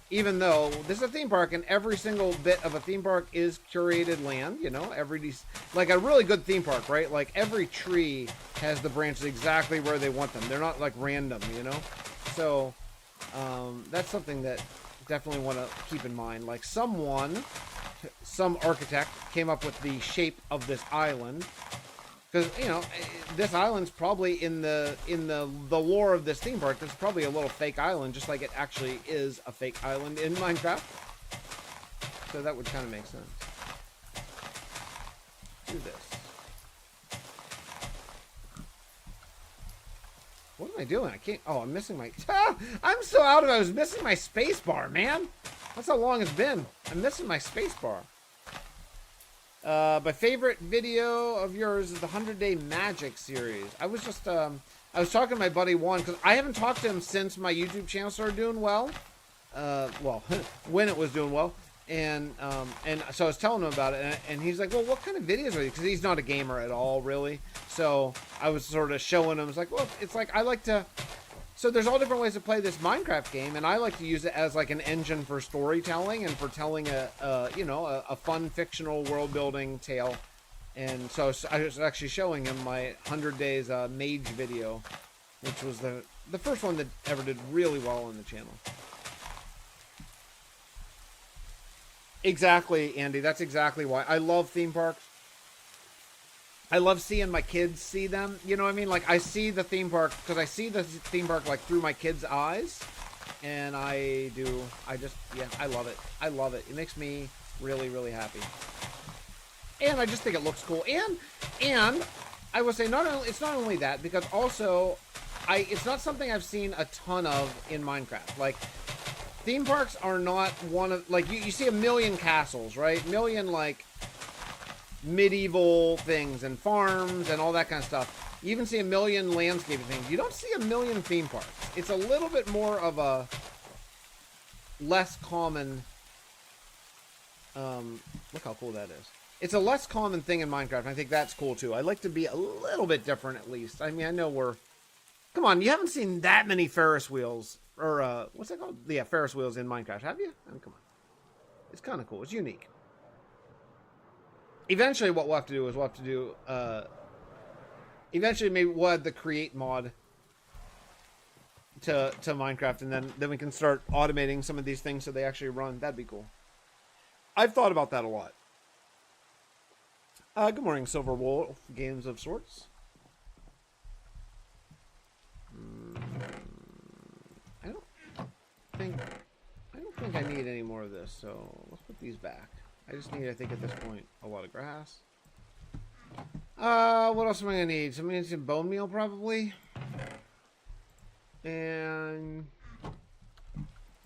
Even though this is a theme park and every single bit of a theme park is curated land, you know, like a really good theme park, right? Like every tree has the branches exactly where they want them. They're not like random, you know? So that's something that definitely want to keep in mind. Like some architect came up with the shape of this island. Because, you know, this island's probably in the lore of this theme park, there's probably a little fake island, just like it actually is a fake island in Minecraft. So that would kind of make sense. Do this. What am I doing? I can't... Oh, I'm missing my... I'm so out of it. I was missing my space bar, man. That's how long it's been. I'm missing my space bar. My favorite video of yours is the 100-Day Magic series. I was just, I was talking to my buddy Juan, because I haven't talked to him since my YouTube channel started doing well. Well, when it was doing well. And so I was telling him about it, and he's like, well, what kind of videos are you? Because he's not a gamer at all, really. So I was sort of showing him, it's like, well, it's like, I like to... So there's all different ways to play this Minecraft game, and I like to use it as like an engine for storytelling and for telling a fun fictional world building tale. And so I was actually showing him my 100 Days Mage video, which was the first one that ever did really well on the channel. Exactly, Andy. That's exactly why I love theme parks. I love seeing my kids see them. You know what I mean? Like, I see the theme park, because I see the theme park, like, through my kids' eyes. And I love it. I love it. It makes me really, really happy. And I just think it looks cool. And I would say, it's not only that, because also, it's not something I've seen a ton of in Minecraft. Like, theme parks are not one of, like, you see a million castles, right? Million, like... medieval things and farms and all that kind of stuff. You even see a million landscaping things. You don't see a million theme parks. It's a little bit more of a less common... look how cool that is. It's a less common thing in Minecraft, and I think that's cool too. I like to be a little bit different at least. I mean, I know we're... Come on, you haven't seen that many Ferris wheels, or, what's that called? Yeah, Ferris wheels in Minecraft, have you? I mean, come on. It's kind of cool. It's unique. Eventually, what we'll have to do is eventually maybe we'll add the create mod to Minecraft, and then we can start automating some of these things so they actually run. That'd be cool. I've thought about that a lot. Good morning, Silver Wolf Games of Sorts. I don't think I need any more of this, so let's put these back. I just need, I think at this point, a lot of grass. What else am I gonna need? So I'm gonna need some bone meal probably. And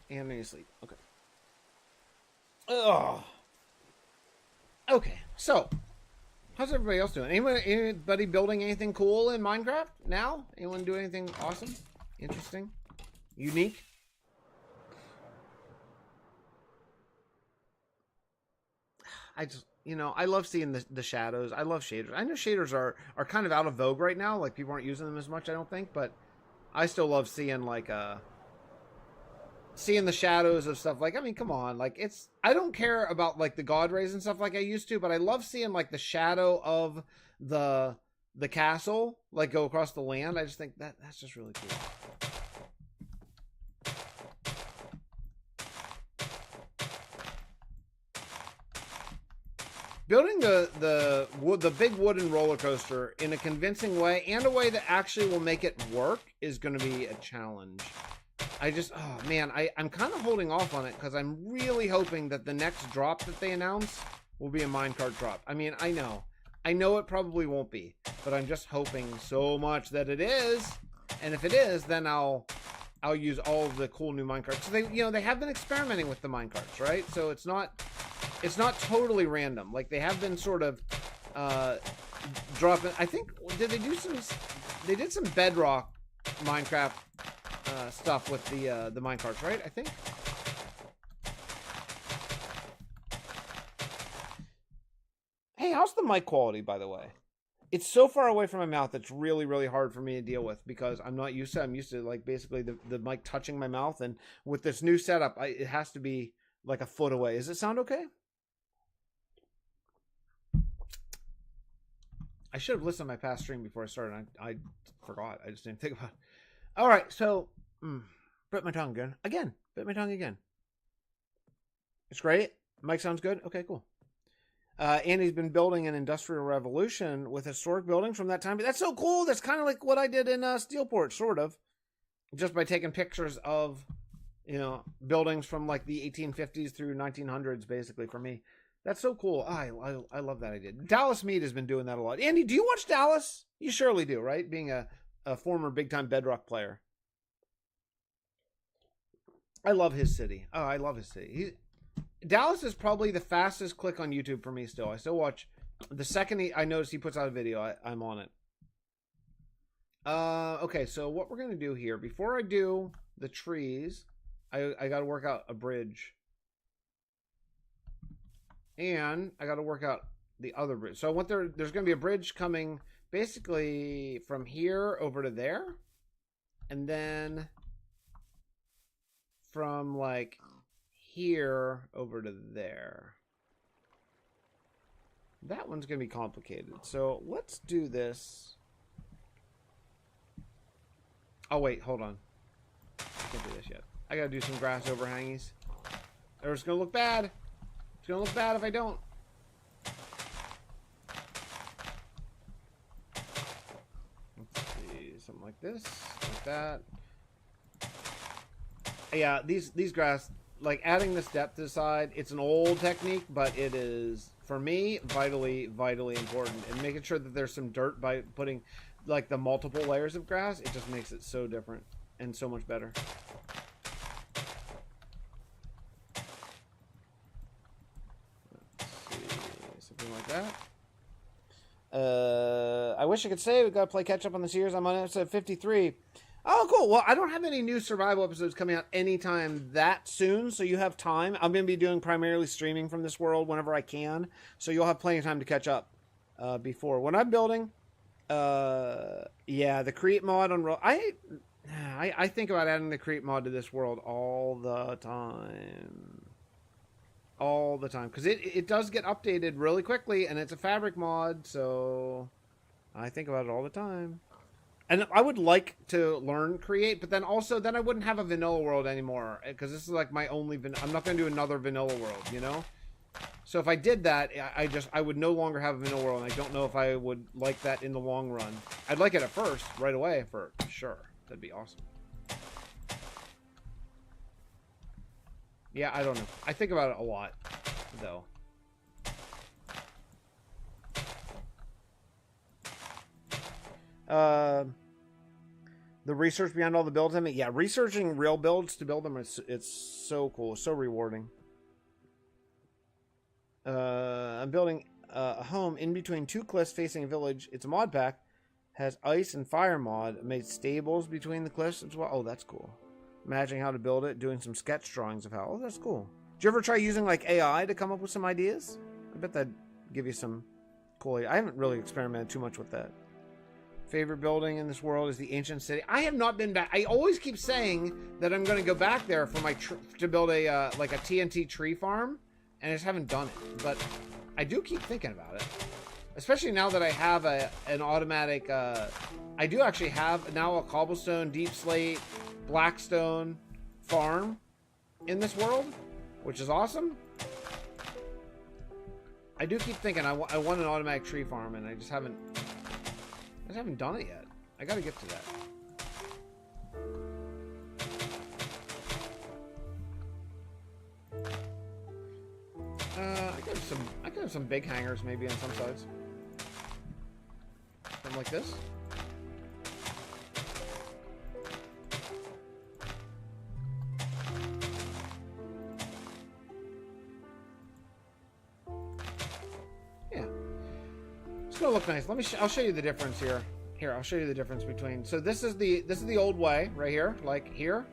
I need to sleep. Okay. Ugh. Okay, so how's everybody else doing? Anybody building anything cool in Minecraft now? Anyone do anything awesome? Interesting. Unique. I just, you know, I love seeing the shadows. I love shaders. I know shaders are kind of out of vogue right now. Like, people aren't using them as much, I don't think. But I still love seeing, like, seeing the shadows of stuff. Like, I mean, come on. Like, it's, I don't care about, like, the god rays and stuff like I used to. But I love seeing, like, the shadow of the castle, like, go across the land. I just think that's just really cool. Building the big wooden roller coaster in a convincing way and a way that actually will make it work is going to be a challenge. I just, oh man, I'm kind of holding off on it because I'm really hoping that the next drop that they announce will be a minecart drop. I mean, I know it probably won't be, but I'm just hoping so much that it is. And if it is, then I'll use all of the cool new minecarts. So they have been experimenting with the minecarts, right? So it's not totally random. Like, they have been sort of dropping. I think they did some bedrock Minecraft stuff with the minecarts, right? I think. Hey, how's the mic quality, by the way? It's so far away from my mouth, it's really, really hard for me to deal with because I'm not used to it. I'm used to, like, basically the mic touching my mouth, and with this new setup, it has to be like a foot away. Does it sound okay? I should have listened to my past stream before I started. I forgot. I just didn't think about it. All right, so bit my tongue again. Bit my tongue again. It's great. Mic sounds good. Okay, cool. Andy's been building an industrial revolution with historic buildings from that time. But that's so cool. That's kind of like what I did in Steelport, sort of, just by taking pictures of, you know, buildings from like the 1850s through 1900s, basically, for me. That's so cool. I love that idea. Dallas Mead has been doing that a lot. Andy, do you watch Dallas? You surely do, right? Being a former big-time Bedrock player. I love his city. Oh, I love his city. Dallas is probably the fastest click on YouTube for me still. I still watch. The second I notice he puts out a video, I'm on it. Okay, so what we're going to do here, before I do the trees, I got to work out a bridge. And I got to work out the other bridge. So I want there's going to be a bridge coming basically from here over to there. And then from like here over to there. That one's going to be complicated. So let's do this. Oh, wait, hold on. I can't do this yet. I got to do some grass overhangies. Or it's going to look bad. It's going to look bad if I don't. Let's see. Something like this. Like that. Yeah, these grass, like adding this depth to the side, it's an old technique, but it is, for me, vitally important. And making sure that there's some dirt by putting like the multiple layers of grass, it just makes it so different and so much better. Let's see, something like that. I wish I could say we got to play catch up on the series. I'm on episode 53. Oh, cool. Well, I don't have any new survival episodes coming out anytime that soon, so you have time. I'm going to be doing primarily streaming from this world whenever I can, so you'll have plenty of time to catch up before. When I'm building, yeah, the creep mod on I think about adding the creep mod to this world all the time. All the time. Because it does get updated really quickly, and it's a fabric mod, so I think about it all the time. And I would like to learn create, but then also I wouldn't have a vanilla world anymore, because this is like my only I'm not going to do another vanilla world, you know? So if I did that, I would no longer have a vanilla world, and I don't know if I would like that in the long run. I'd like it at first, right away, for sure. That'd be awesome. Yeah, I don't know. I think about it a lot, though. The research behind all the builds, I mean, yeah, researching real builds to build them, it's so cool, so rewarding. I'm building a home in between two cliffs facing a village. It's a mod pack. Has ice and fire mod. Made stables between the cliffs as well. Oh, that's cool. Imagining how to build it. Doing some sketch drawings of how. Oh, that's cool. Did you ever try using like AI to come up with some ideas? I bet that'd give you some cool. I haven't really experimented too much with that. Favorite building in this world is the ancient city. I have not been back. I always keep saying that I'm going to go back there for my to build a like a TNT tree farm, and I just haven't done it. But I do keep thinking about it, especially now that I have an automatic. I do actually have now a cobblestone, deep slate, blackstone farm in this world, which is awesome. I do keep thinking I want an automatic tree farm, and I just haven't done it yet. I gotta get to that. I could have some big hangers maybe on some sides. Something like this. Yeah. It's gonna look nice. I'll show you the difference here. Here, I'll show you the difference between. So this is the old way right here, like here,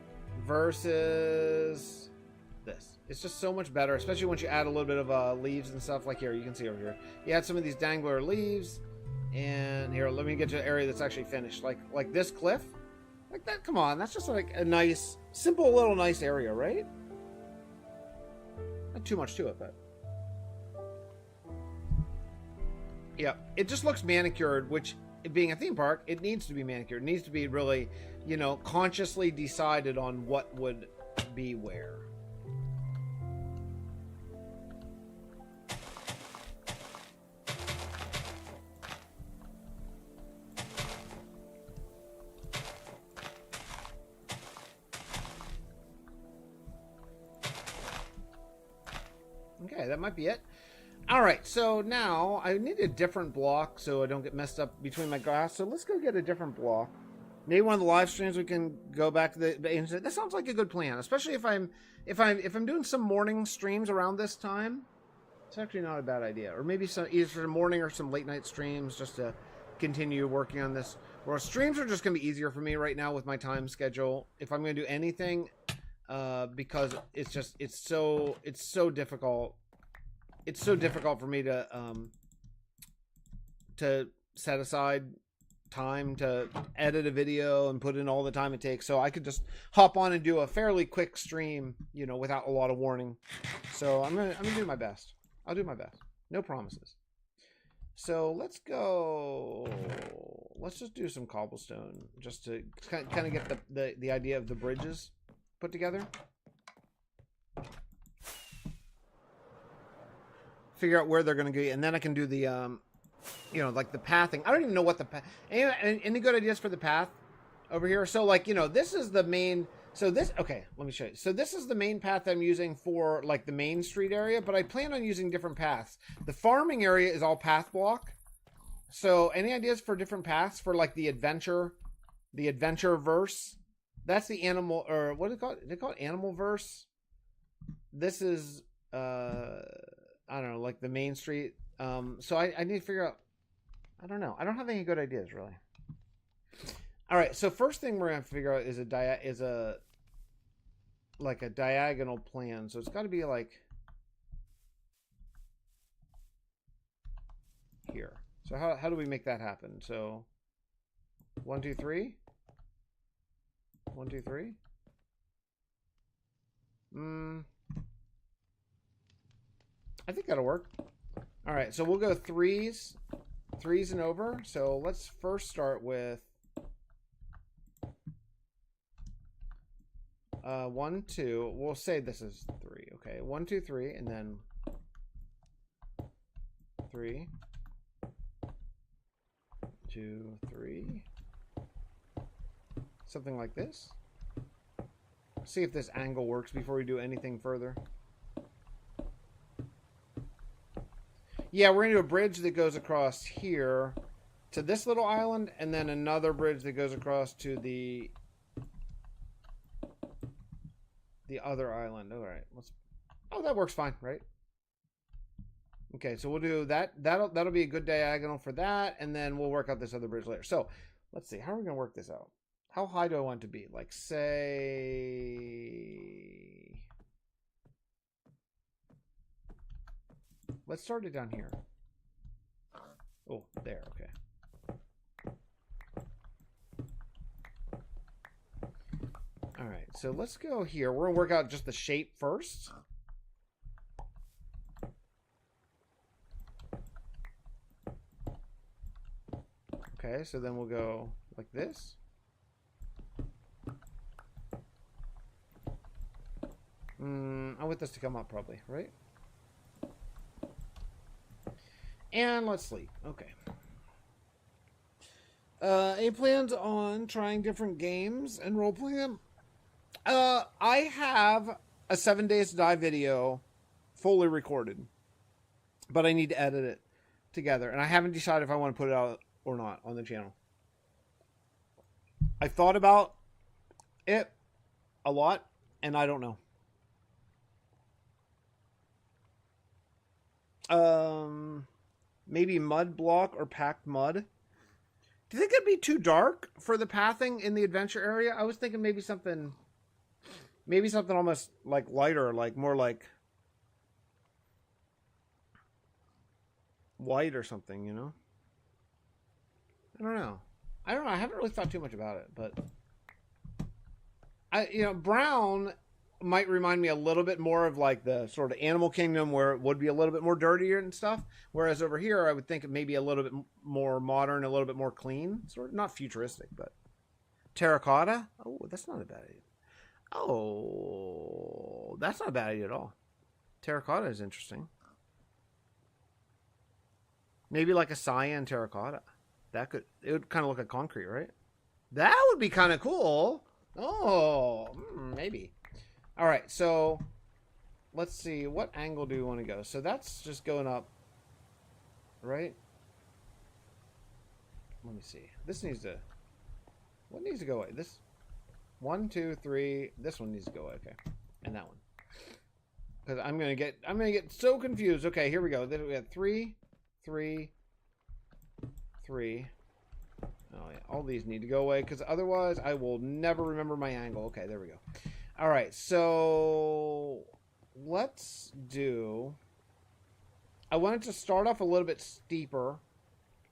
versus this. It's just so much better, especially once you add a little bit of leaves and stuff. Like here, you can see over here. You add some of these dangler leaves, and here, let me get to an area that's actually finished. Like this cliff, like that. Come on, that's just like a nice, simple little nice area, right? Not too much to it, but yeah, it just looks manicured, which. It being a theme park, it needs to be manicured. It needs to be really, you know, consciously decided on what would be where. Okay, that might be it. All right, so now I need a different block so I don't get messed up between my grass. So let's go get a different block. Maybe one of the live streams we can go back to the. That sounds like a good plan, especially if I'm doing some morning streams around this time. It's actually not a bad idea, or maybe some either morning or some late night streams just to continue working on this. Well, streams are just gonna be easier for me right now with my time schedule. If I'm gonna do anything, because it's so difficult. It's so difficult for me to set aside time to edit a video and put in all the time it takes. So I could just hop on and do a fairly quick stream, you know, without a lot of warning. So I'm gonna do my best. I'll do my best. No promises. So let's go. Let's just do some cobblestone just to kind of get the idea of the bridges put together. Figure out where they're going to go, and then I can do the, you know, like the pathing. I don't even know what the path. Any good ideas for the path over here? So, like, you know, this is the main. So this, okay, let me show you. So this is the main path I'm using for like the main street area, but I plan on using different paths. The farming area is all path block. So any ideas for different paths for like the adventure verse? That's the animal, or what is it called? Is it called animal verse? This is, I don't know, like the main street. So I need to figure out. I don't know. I don't have any good ideas really. All right. So first thing we're gonna figure out is a diagonal plan. So it's got to be like here. So how do we make that happen? So 1, 2, 3. 1, 2, 3. I think that'll work. All right, so we'll go threes and over. So let's first start with 1, 2. We'll say this is 3. Okay, 1, 2, 3, and then 3, 2, 3. Something like this. See if this angle works before we do anything further. Yeah, we're going to do a bridge that goes across here to this little island, and then another bridge that goes across to the other island. All right. Oh, that works fine, right? Okay, so we'll do that. That'll be a good diagonal for that, and then we'll work out this other bridge later. So let's see. How are we gonna work this out? How high do I want it to be? Like, say, let's start it down here. Oh, there. Okay. All right. So let's go here. We're gonna work out just the shape first. Okay, so then we'll go like this. I want this to come up probably, right? And let's sleep. Okay. Any plans on trying different games and role-playing them? I have a 7 Days to Die video fully recorded, but I need to edit it together, and I haven't decided if I want to put it out or not on the channel. I thought about it a lot, and I don't know. Maybe mud block or packed mud. Do you think it'd be too dark for the pathing in the adventure area? I was thinking maybe something almost like lighter, like more like white or something, you know? I don't know. I haven't really thought too much about it, but brown might remind me a little bit more of like the sort of Animal Kingdom, where it would be a little bit more dirtier and stuff. Whereas over here, I would think it maybe a little bit more modern, a little bit more clean, sort of not futuristic, but terracotta. Oh, that's not a bad idea. Oh, that's not a bad idea at all. Terracotta is interesting. Maybe like a cyan terracotta. It would kind of look like concrete, right? That would be kind of cool. Oh, maybe. All right, so let's see. What angle do we want to go? So that's just going up, right? Let me see. What needs to go away? This 1, 2, 3. This one needs to go away. Okay, and that one. Because I'm gonna get so confused. Okay, here we go. Then we have 3, 3, 3. Oh yeah, all these need to go away because otherwise I will never remember my angle. Okay, there we go. All right, so let's do. I wanted to start off a little bit steeper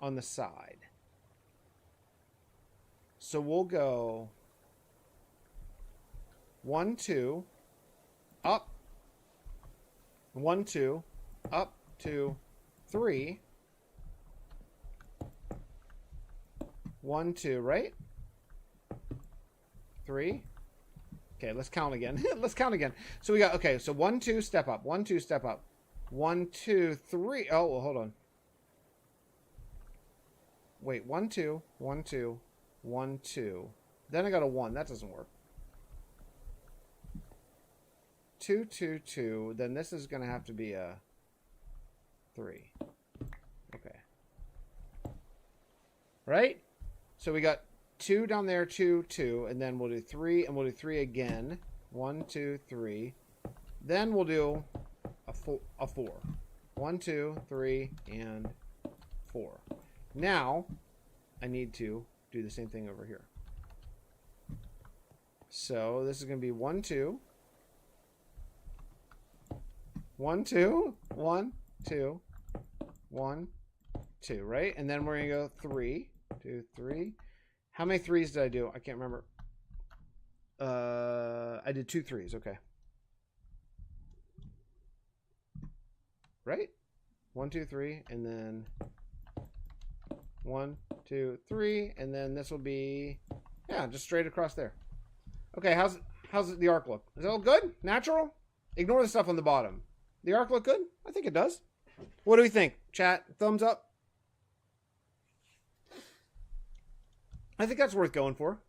on the side. So we'll go 1, 2, up, 1, 2, up, 2, 3. 1, 2, right? 3. Okay, let's count again. Let's count again. So we got, okay, so 1, 2, step up. 1, 2, step up. 1, 2, 3. Oh, well, hold on. Wait, 1, 2, 1, 2, 1, 2. Then I got a 1. That doesn't work. 2, 2, 2. Then this is going to have to be a 3. Okay. Right? So we got 2 down there, 2, 2, and then we'll do 3, and we'll do 3 again. 1, 2, 3. Then we'll do a 4. 1, 2, 3, and 4. Now, I need to do the same thing over here. So this is going to be 1, 2. 1, 2. 1, 2. 1, 2, right? And then we're going to go 3, 2, 3. How many 3s did I do? I can't remember. I did 2 3s. Okay. Right? 1, 2, 3, and then 1, 2, 3, and then this will be, yeah, just straight across there. Okay, how's the arc look? Is it all good? Natural? Ignore the stuff on the bottom. The arc look good? I think it does. What do we think? Chat, thumbs up. I think that's worth going for.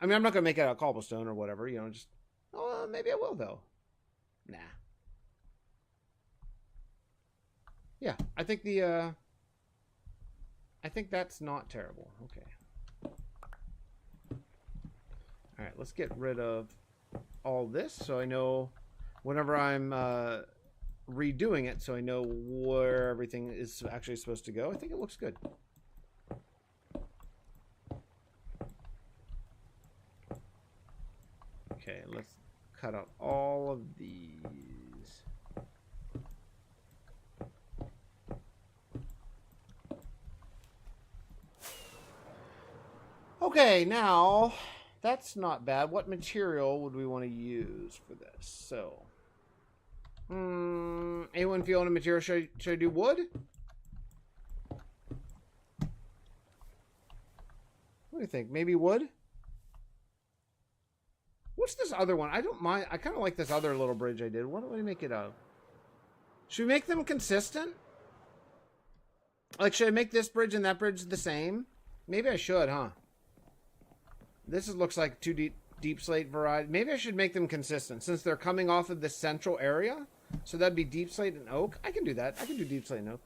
I mean, I'm not going to make it out of cobblestone or whatever, you know, just, oh, maybe I will, though. Nah. Yeah, I think that's not terrible. Okay. All right, let's get rid of all this so I know whenever I'm redoing it so I know where everything is actually supposed to go. I think it looks good. Okay, let's cut out all of these. Okay, now that's not bad. What material would we want to use for this? So, anyone feeling a material? Should I do wood? What do you think? Maybe wood? What's this other one? I don't mind. I kind of like this other little bridge I did. What do we make it of? Should we make them consistent? Like, should I make this bridge and that bridge the same? Maybe I should, huh? This looks like two deep slate variety. Maybe I should make them consistent since they're coming off of the central area. So that'd be deep slate and oak. I can do that. I can do deep slate and oak.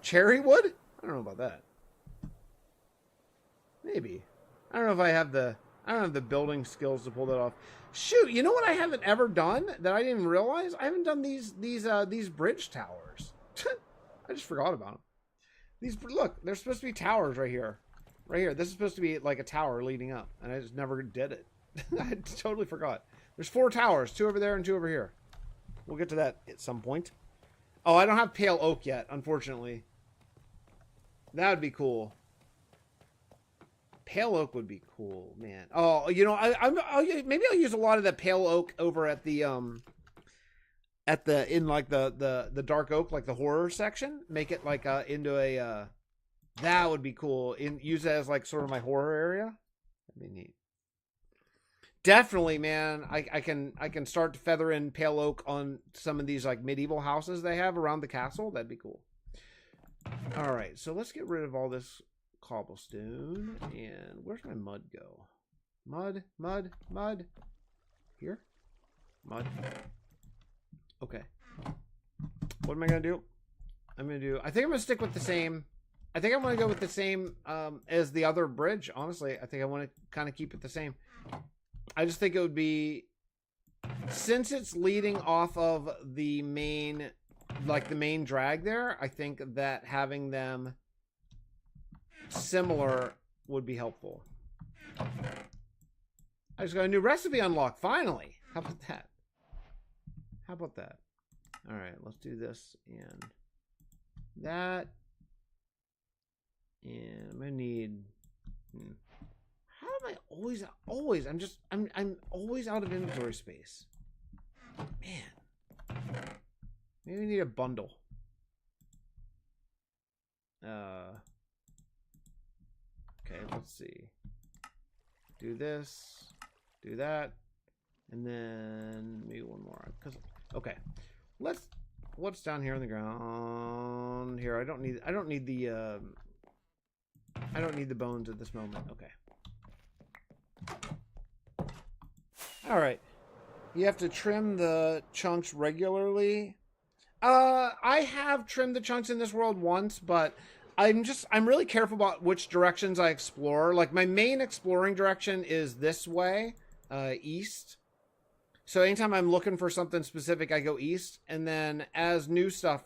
Cherry wood? I don't know about that. Maybe. I don't know if I have the building skills to pull that off. Shoot, you know what I haven't ever done that I didn't even realize? I haven't done these bridge towers. I just forgot about them. Look, there's supposed to be towers right here. Right here. This is supposed to be like a tower leading up, and I just never did it. I totally forgot. There's 4 towers, 2 over there and 2 over here. We'll get to that at some point. Oh, I don't have pale oak yet, unfortunately. That would be cool. Pale oak would be cool, man. Oh, you know, maybe I'll use a lot of that pale oak over at the in like the dark oak, like the horror section. Make it like into a that would be cool. Use that as like sort of my horror area. That'd be neat. Definitely, man. I can start to feather in pale oak on some of these like medieval houses they have around the castle. That'd be cool. All right, so let's get rid of all this cobblestone. And where's my mud go? Mud. Here? Mud. Okay. What am I going to do? I think I'm going to stick with the same. I think I'm going to go with the same as the other bridge, honestly. I think I want to kind of keep it the same. I just think it would be, since it's leading off of the main, like the main drag there, I think that having them similar would be helpful. I just got a new recipe unlocked, finally. How about that? How about that? All right, let's do this and that. And I'm gonna need. How am I always? I'm always out of inventory space. Man, maybe we need a bundle. Okay, let's see. Do this, do that, and then maybe one more. Okay, what's down here on the ground? Here, I don't need the bones at this moment. Okay. All right. You have to trim the chunks regularly. I have trimmed the chunks in this world once, but I'm really careful about which directions I explore. Like my main exploring direction is this way, east. So anytime I'm looking for something specific, I go east, and then as new stuff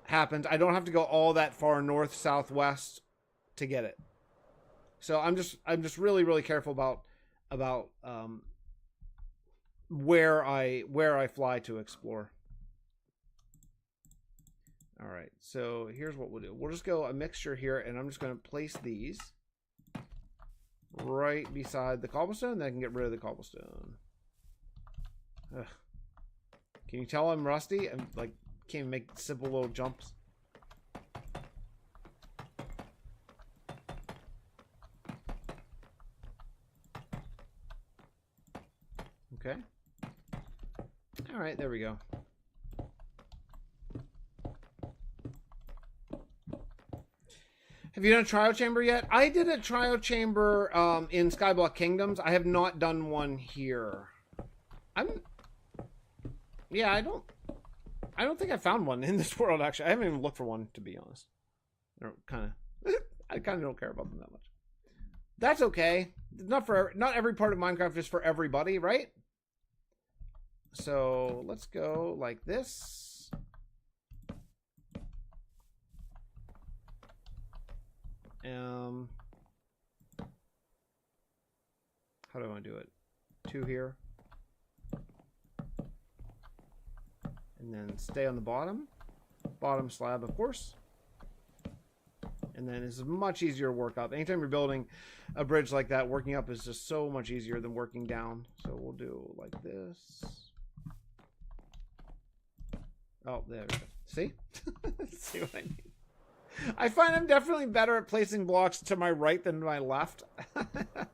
happens, I don't have to go all that far north, southwest to get it. So I'm just really careful about where I fly to explore. All right, so here's what we'll do. We'll just go a mixture here, and I'm just going to place these right beside the cobblestone. Then I can get rid of the cobblestone. Ugh. Can you tell I'm rusty? I'm like can't even make simple little jumps. Okay. All right, there we go. Have you done a trial chamber yet? I did a trial chamber in Skyblock Kingdoms. I have not done one here. Yeah, I don't think I found one in this world, actually. I haven't even looked for one, to be honest. I kind of don't care about them that much. That's okay. Not every part of Minecraft is for everybody, right? So let's go like this. How do I want to do it? 2 here. And then stay on the bottom slab, of course. And then it's much easier to work up. Anytime you're building a bridge like that, working up is just so much easier than working down. So we'll do like this. Oh, there we go. See? See what I mean? I find I'm definitely better at placing blocks to my right than my left.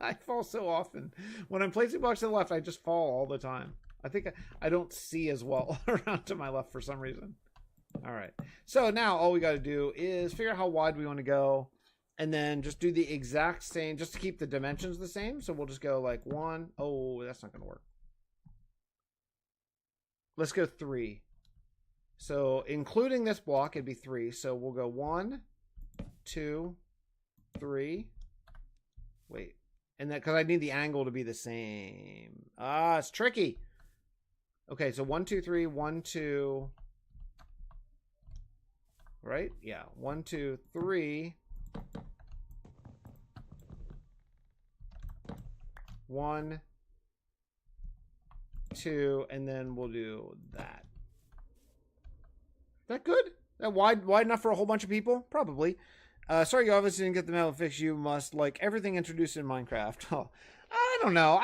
I fall so often. When I'm placing blocks to the left, I just fall all the time. I think I don't see as well around to my left for some reason. All right. So now all we got to do is figure out how wide we want to go. And then just do the exact same, just to keep the dimensions the same. So we'll just go like 1. Oh, that's not going to work. Let's go 3. So including this block, it'd be 3. So we'll go 1, 2, 3. Wait. And that, because I need the angle to be the same. Ah, it's tricky. Okay, so 1, 2, 3, 1, 2. Right? Yeah. 1, 2, 3. 1, 2, and then we'll do that. That good? That wide enough for a whole bunch of people? Probably. Sorry you obviously didn't get the metal fix. You must like everything introduced in Minecraft. Oh, I don't know.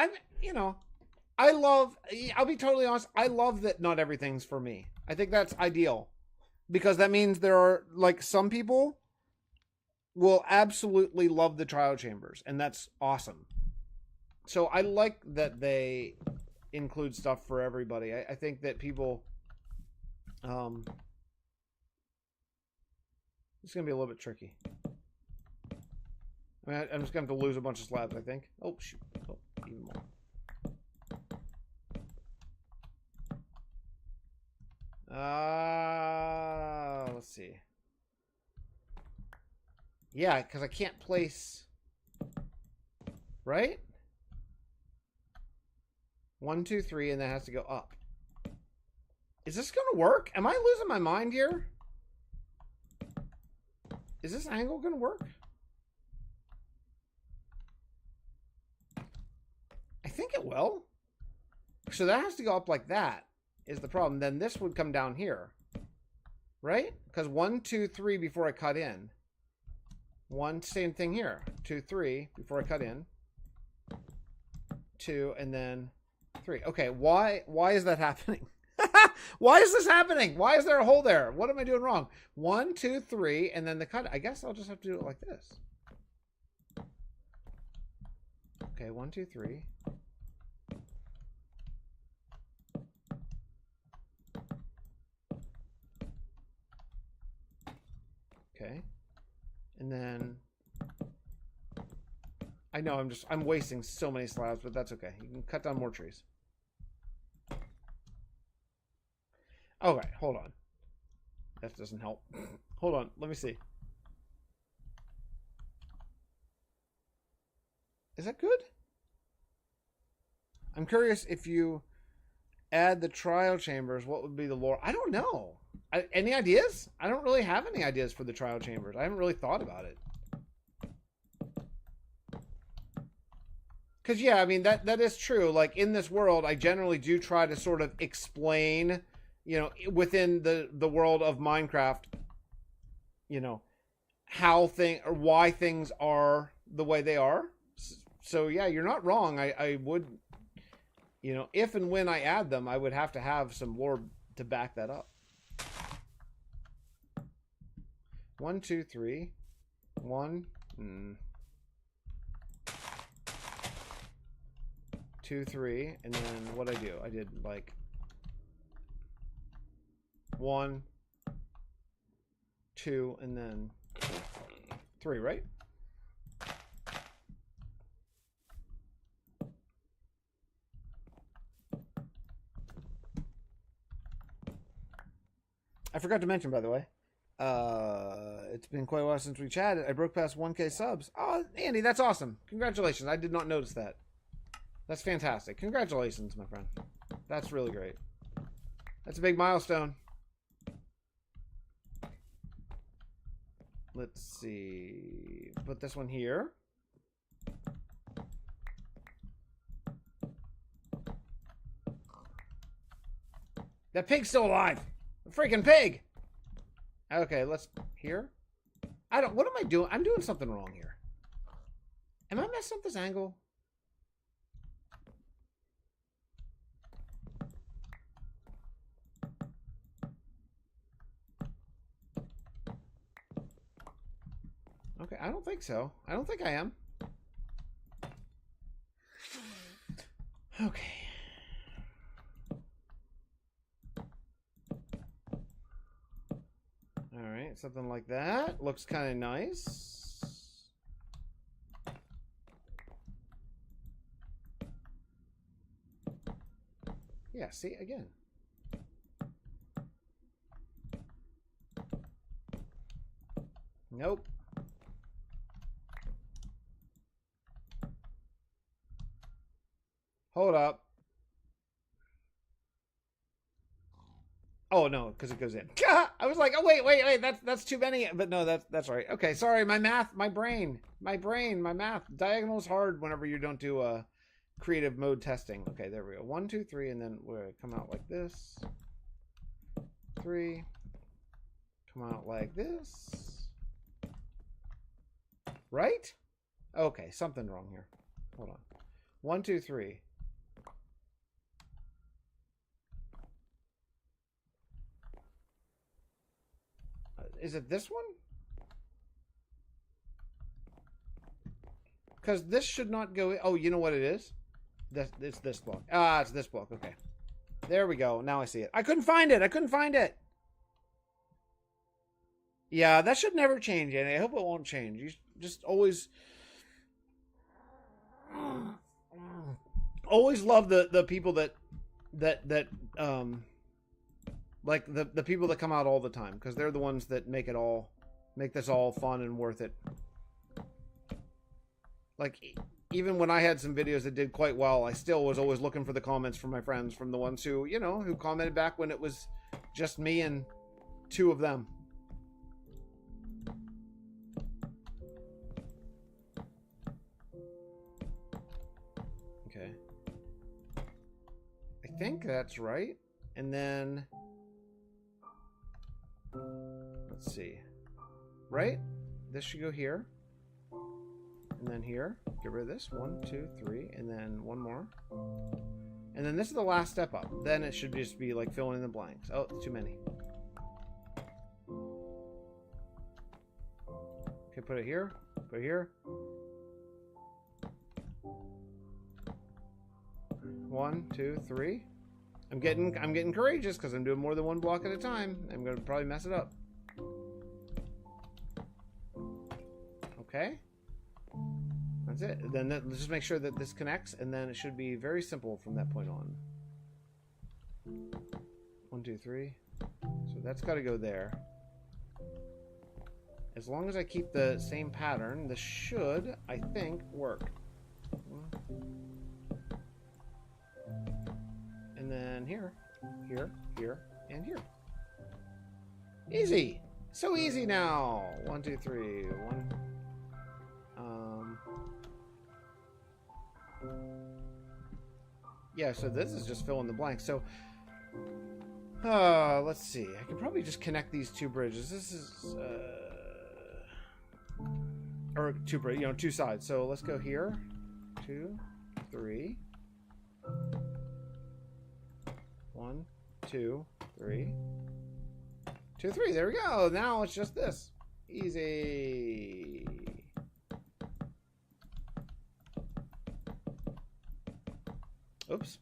I'll be totally honest. I love that not everything's for me. I think that's ideal. Because that means there are, like, some people will absolutely love the trial chambers. And that's awesome. So I like that they include stuff for everybody. I think that people... It's going to be a little bit tricky. I mean, I'm just going to have to lose a bunch of slabs, I think. Oh, shoot. Oh, even more. Let's see. Yeah, because I can't place... Right? 1, 2, 3, and that has to go up. Is this going to work? Am I losing my mind here? Is this angle going to work? I think it will. So that has to go up like that is the problem. Then this would come down here. Right? Because 1, 2, 3 before I cut in. 1, same thing here. 2, 3 before I cut in. 2, and then 3. Okay, why is that happening? Why is this happening? Why is there a hole there? What am I doing wrong? 1, 2, 3, and then the cut. I guess I'll just have to do it like this. Okay, 1, 2, 3. Okay. And then I know I'm wasting so many slabs, but that's okay. You can cut down more trees. Okay, hold on. That doesn't help. Hold on, let me see. Is that good? I'm curious if you add the trial chambers, what would be the lore? I don't know. Any ideas? I don't really have any ideas for the trial chambers. I haven't really thought about it. Because, yeah, I mean, that is true. Like, in this world, I generally do try to sort of explain, you know, within the world of Minecraft, you know, or why things are the way they are. So, yeah, you're not wrong. I would, you know, if and when I add them, I would have to have some lore to back that up. 1, 2, 3. 1. 2, 3. And then what I do? I did like 1, 2, and then 3, right? I forgot to mention, by the way, it's been quite a while since we chatted. I broke past 1K subs. Oh, Andy, that's awesome. Congratulations. I did not notice that. That's fantastic. Congratulations, my friend. That's really great. That's a big milestone. Let's see. Put this one here. That pig's still alive. A freaking pig. Okay, let's here. What am I doing? I'm doing something wrong here. Am I messing up this angle? Okay, I don't think so. I don't think I am. Okay. All right, something like that. Looks kind of nice. Yeah, see, again. Nope. Hold up. Oh no, because it goes in. I was like, oh wait, that's too many. But no, that's right. Okay, sorry, my math, my brain, my math. Diagonal is hard whenever you don't do creative mode testing. Okay, there we go. 1, 2, 3, and then we're gonna come out like this. 3. Come out like this. Right? Okay, something wrong here. Hold on. 1, 2, 3. Is it this one? Because this should not go in. Oh, you know what it is? It's this block. Ah, it's this block. Okay. There we go. Now I see it. I couldn't find it. I couldn't find it. Yeah, that should never change, and I hope it won't change. You just always love the people that like the people that come out all the time, because they're the ones that make this all fun and worth it. Like, even when I had some videos that did quite well, I still was always looking for the comments from my friends, from the ones who, you know, who commented back when it was just me and 2 of them. Okay. I think that's right. And then let's see. Right? This should go here. And then here. Get rid of this. 1, 2, 3. And then one more. And then this is the last step up. Then it should just be like filling in the blanks. Oh, too many. Okay, put it here. Put it here. 1, 2, 3. I'm getting courageous because I'm doing more than one block at a time. I'm gonna probably mess it up. Okay. That's it. Then let's just make sure that this connects, and then it should be very simple from that point on. 1, 2, 3. So that's got to go there. As long as I keep the same pattern, this should, I think, work. And then here, here, here, and here. Easy. So easy now. 1, 2, 3. 1. Yeah, so this is just fill in the blank. So, let's see. I can probably just connect these 2 bridges. This is, or 2 bridges, you know, 2 sides. So let's go here. 2, 3. 1, 2, 3. 2, 3. There we go. Now it's just this. Easy. Oops.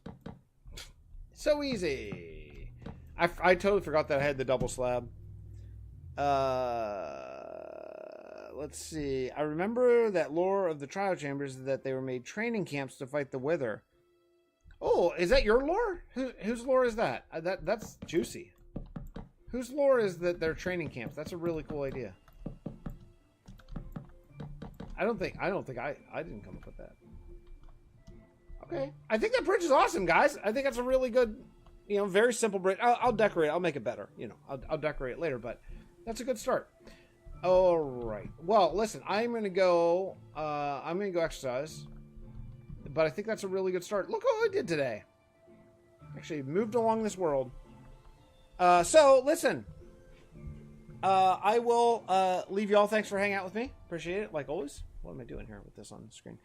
So easy. I totally forgot that I had the double slab. Let's see. I remember that lore of the trial chambers, that they were made training camps to fight the Wither. Oh, is that your lore? Whose lore is that? That's juicy. Whose lore is that they're training camps? That's a really cool idea. I don't think I didn't come up with that. Okay. I think that bridge is awesome, guys. I think that's a really good You know, very simple bridge. I'll decorate. I'll make it better. You know, I'll decorate it later, but that's a good start. All right. Well, listen, I'm gonna go exercise, but I think that's a really good start. Look what I did today. Actually, moved along this world. So listen, I will leave you all. Thanks for hanging out with me. Appreciate it, like always. What am I doing here with this on the screen?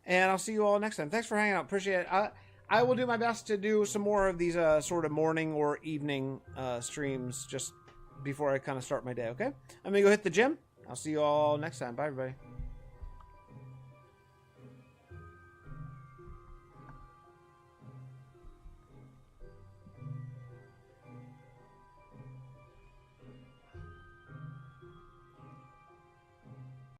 And I'll see you all next time. Thanks for hanging out. Appreciate it. I will do my best to do some more of these sort of morning or evening streams just before I kind of start my day, okay? I'm going to go hit the gym. I'll see you all next time. Bye, everybody.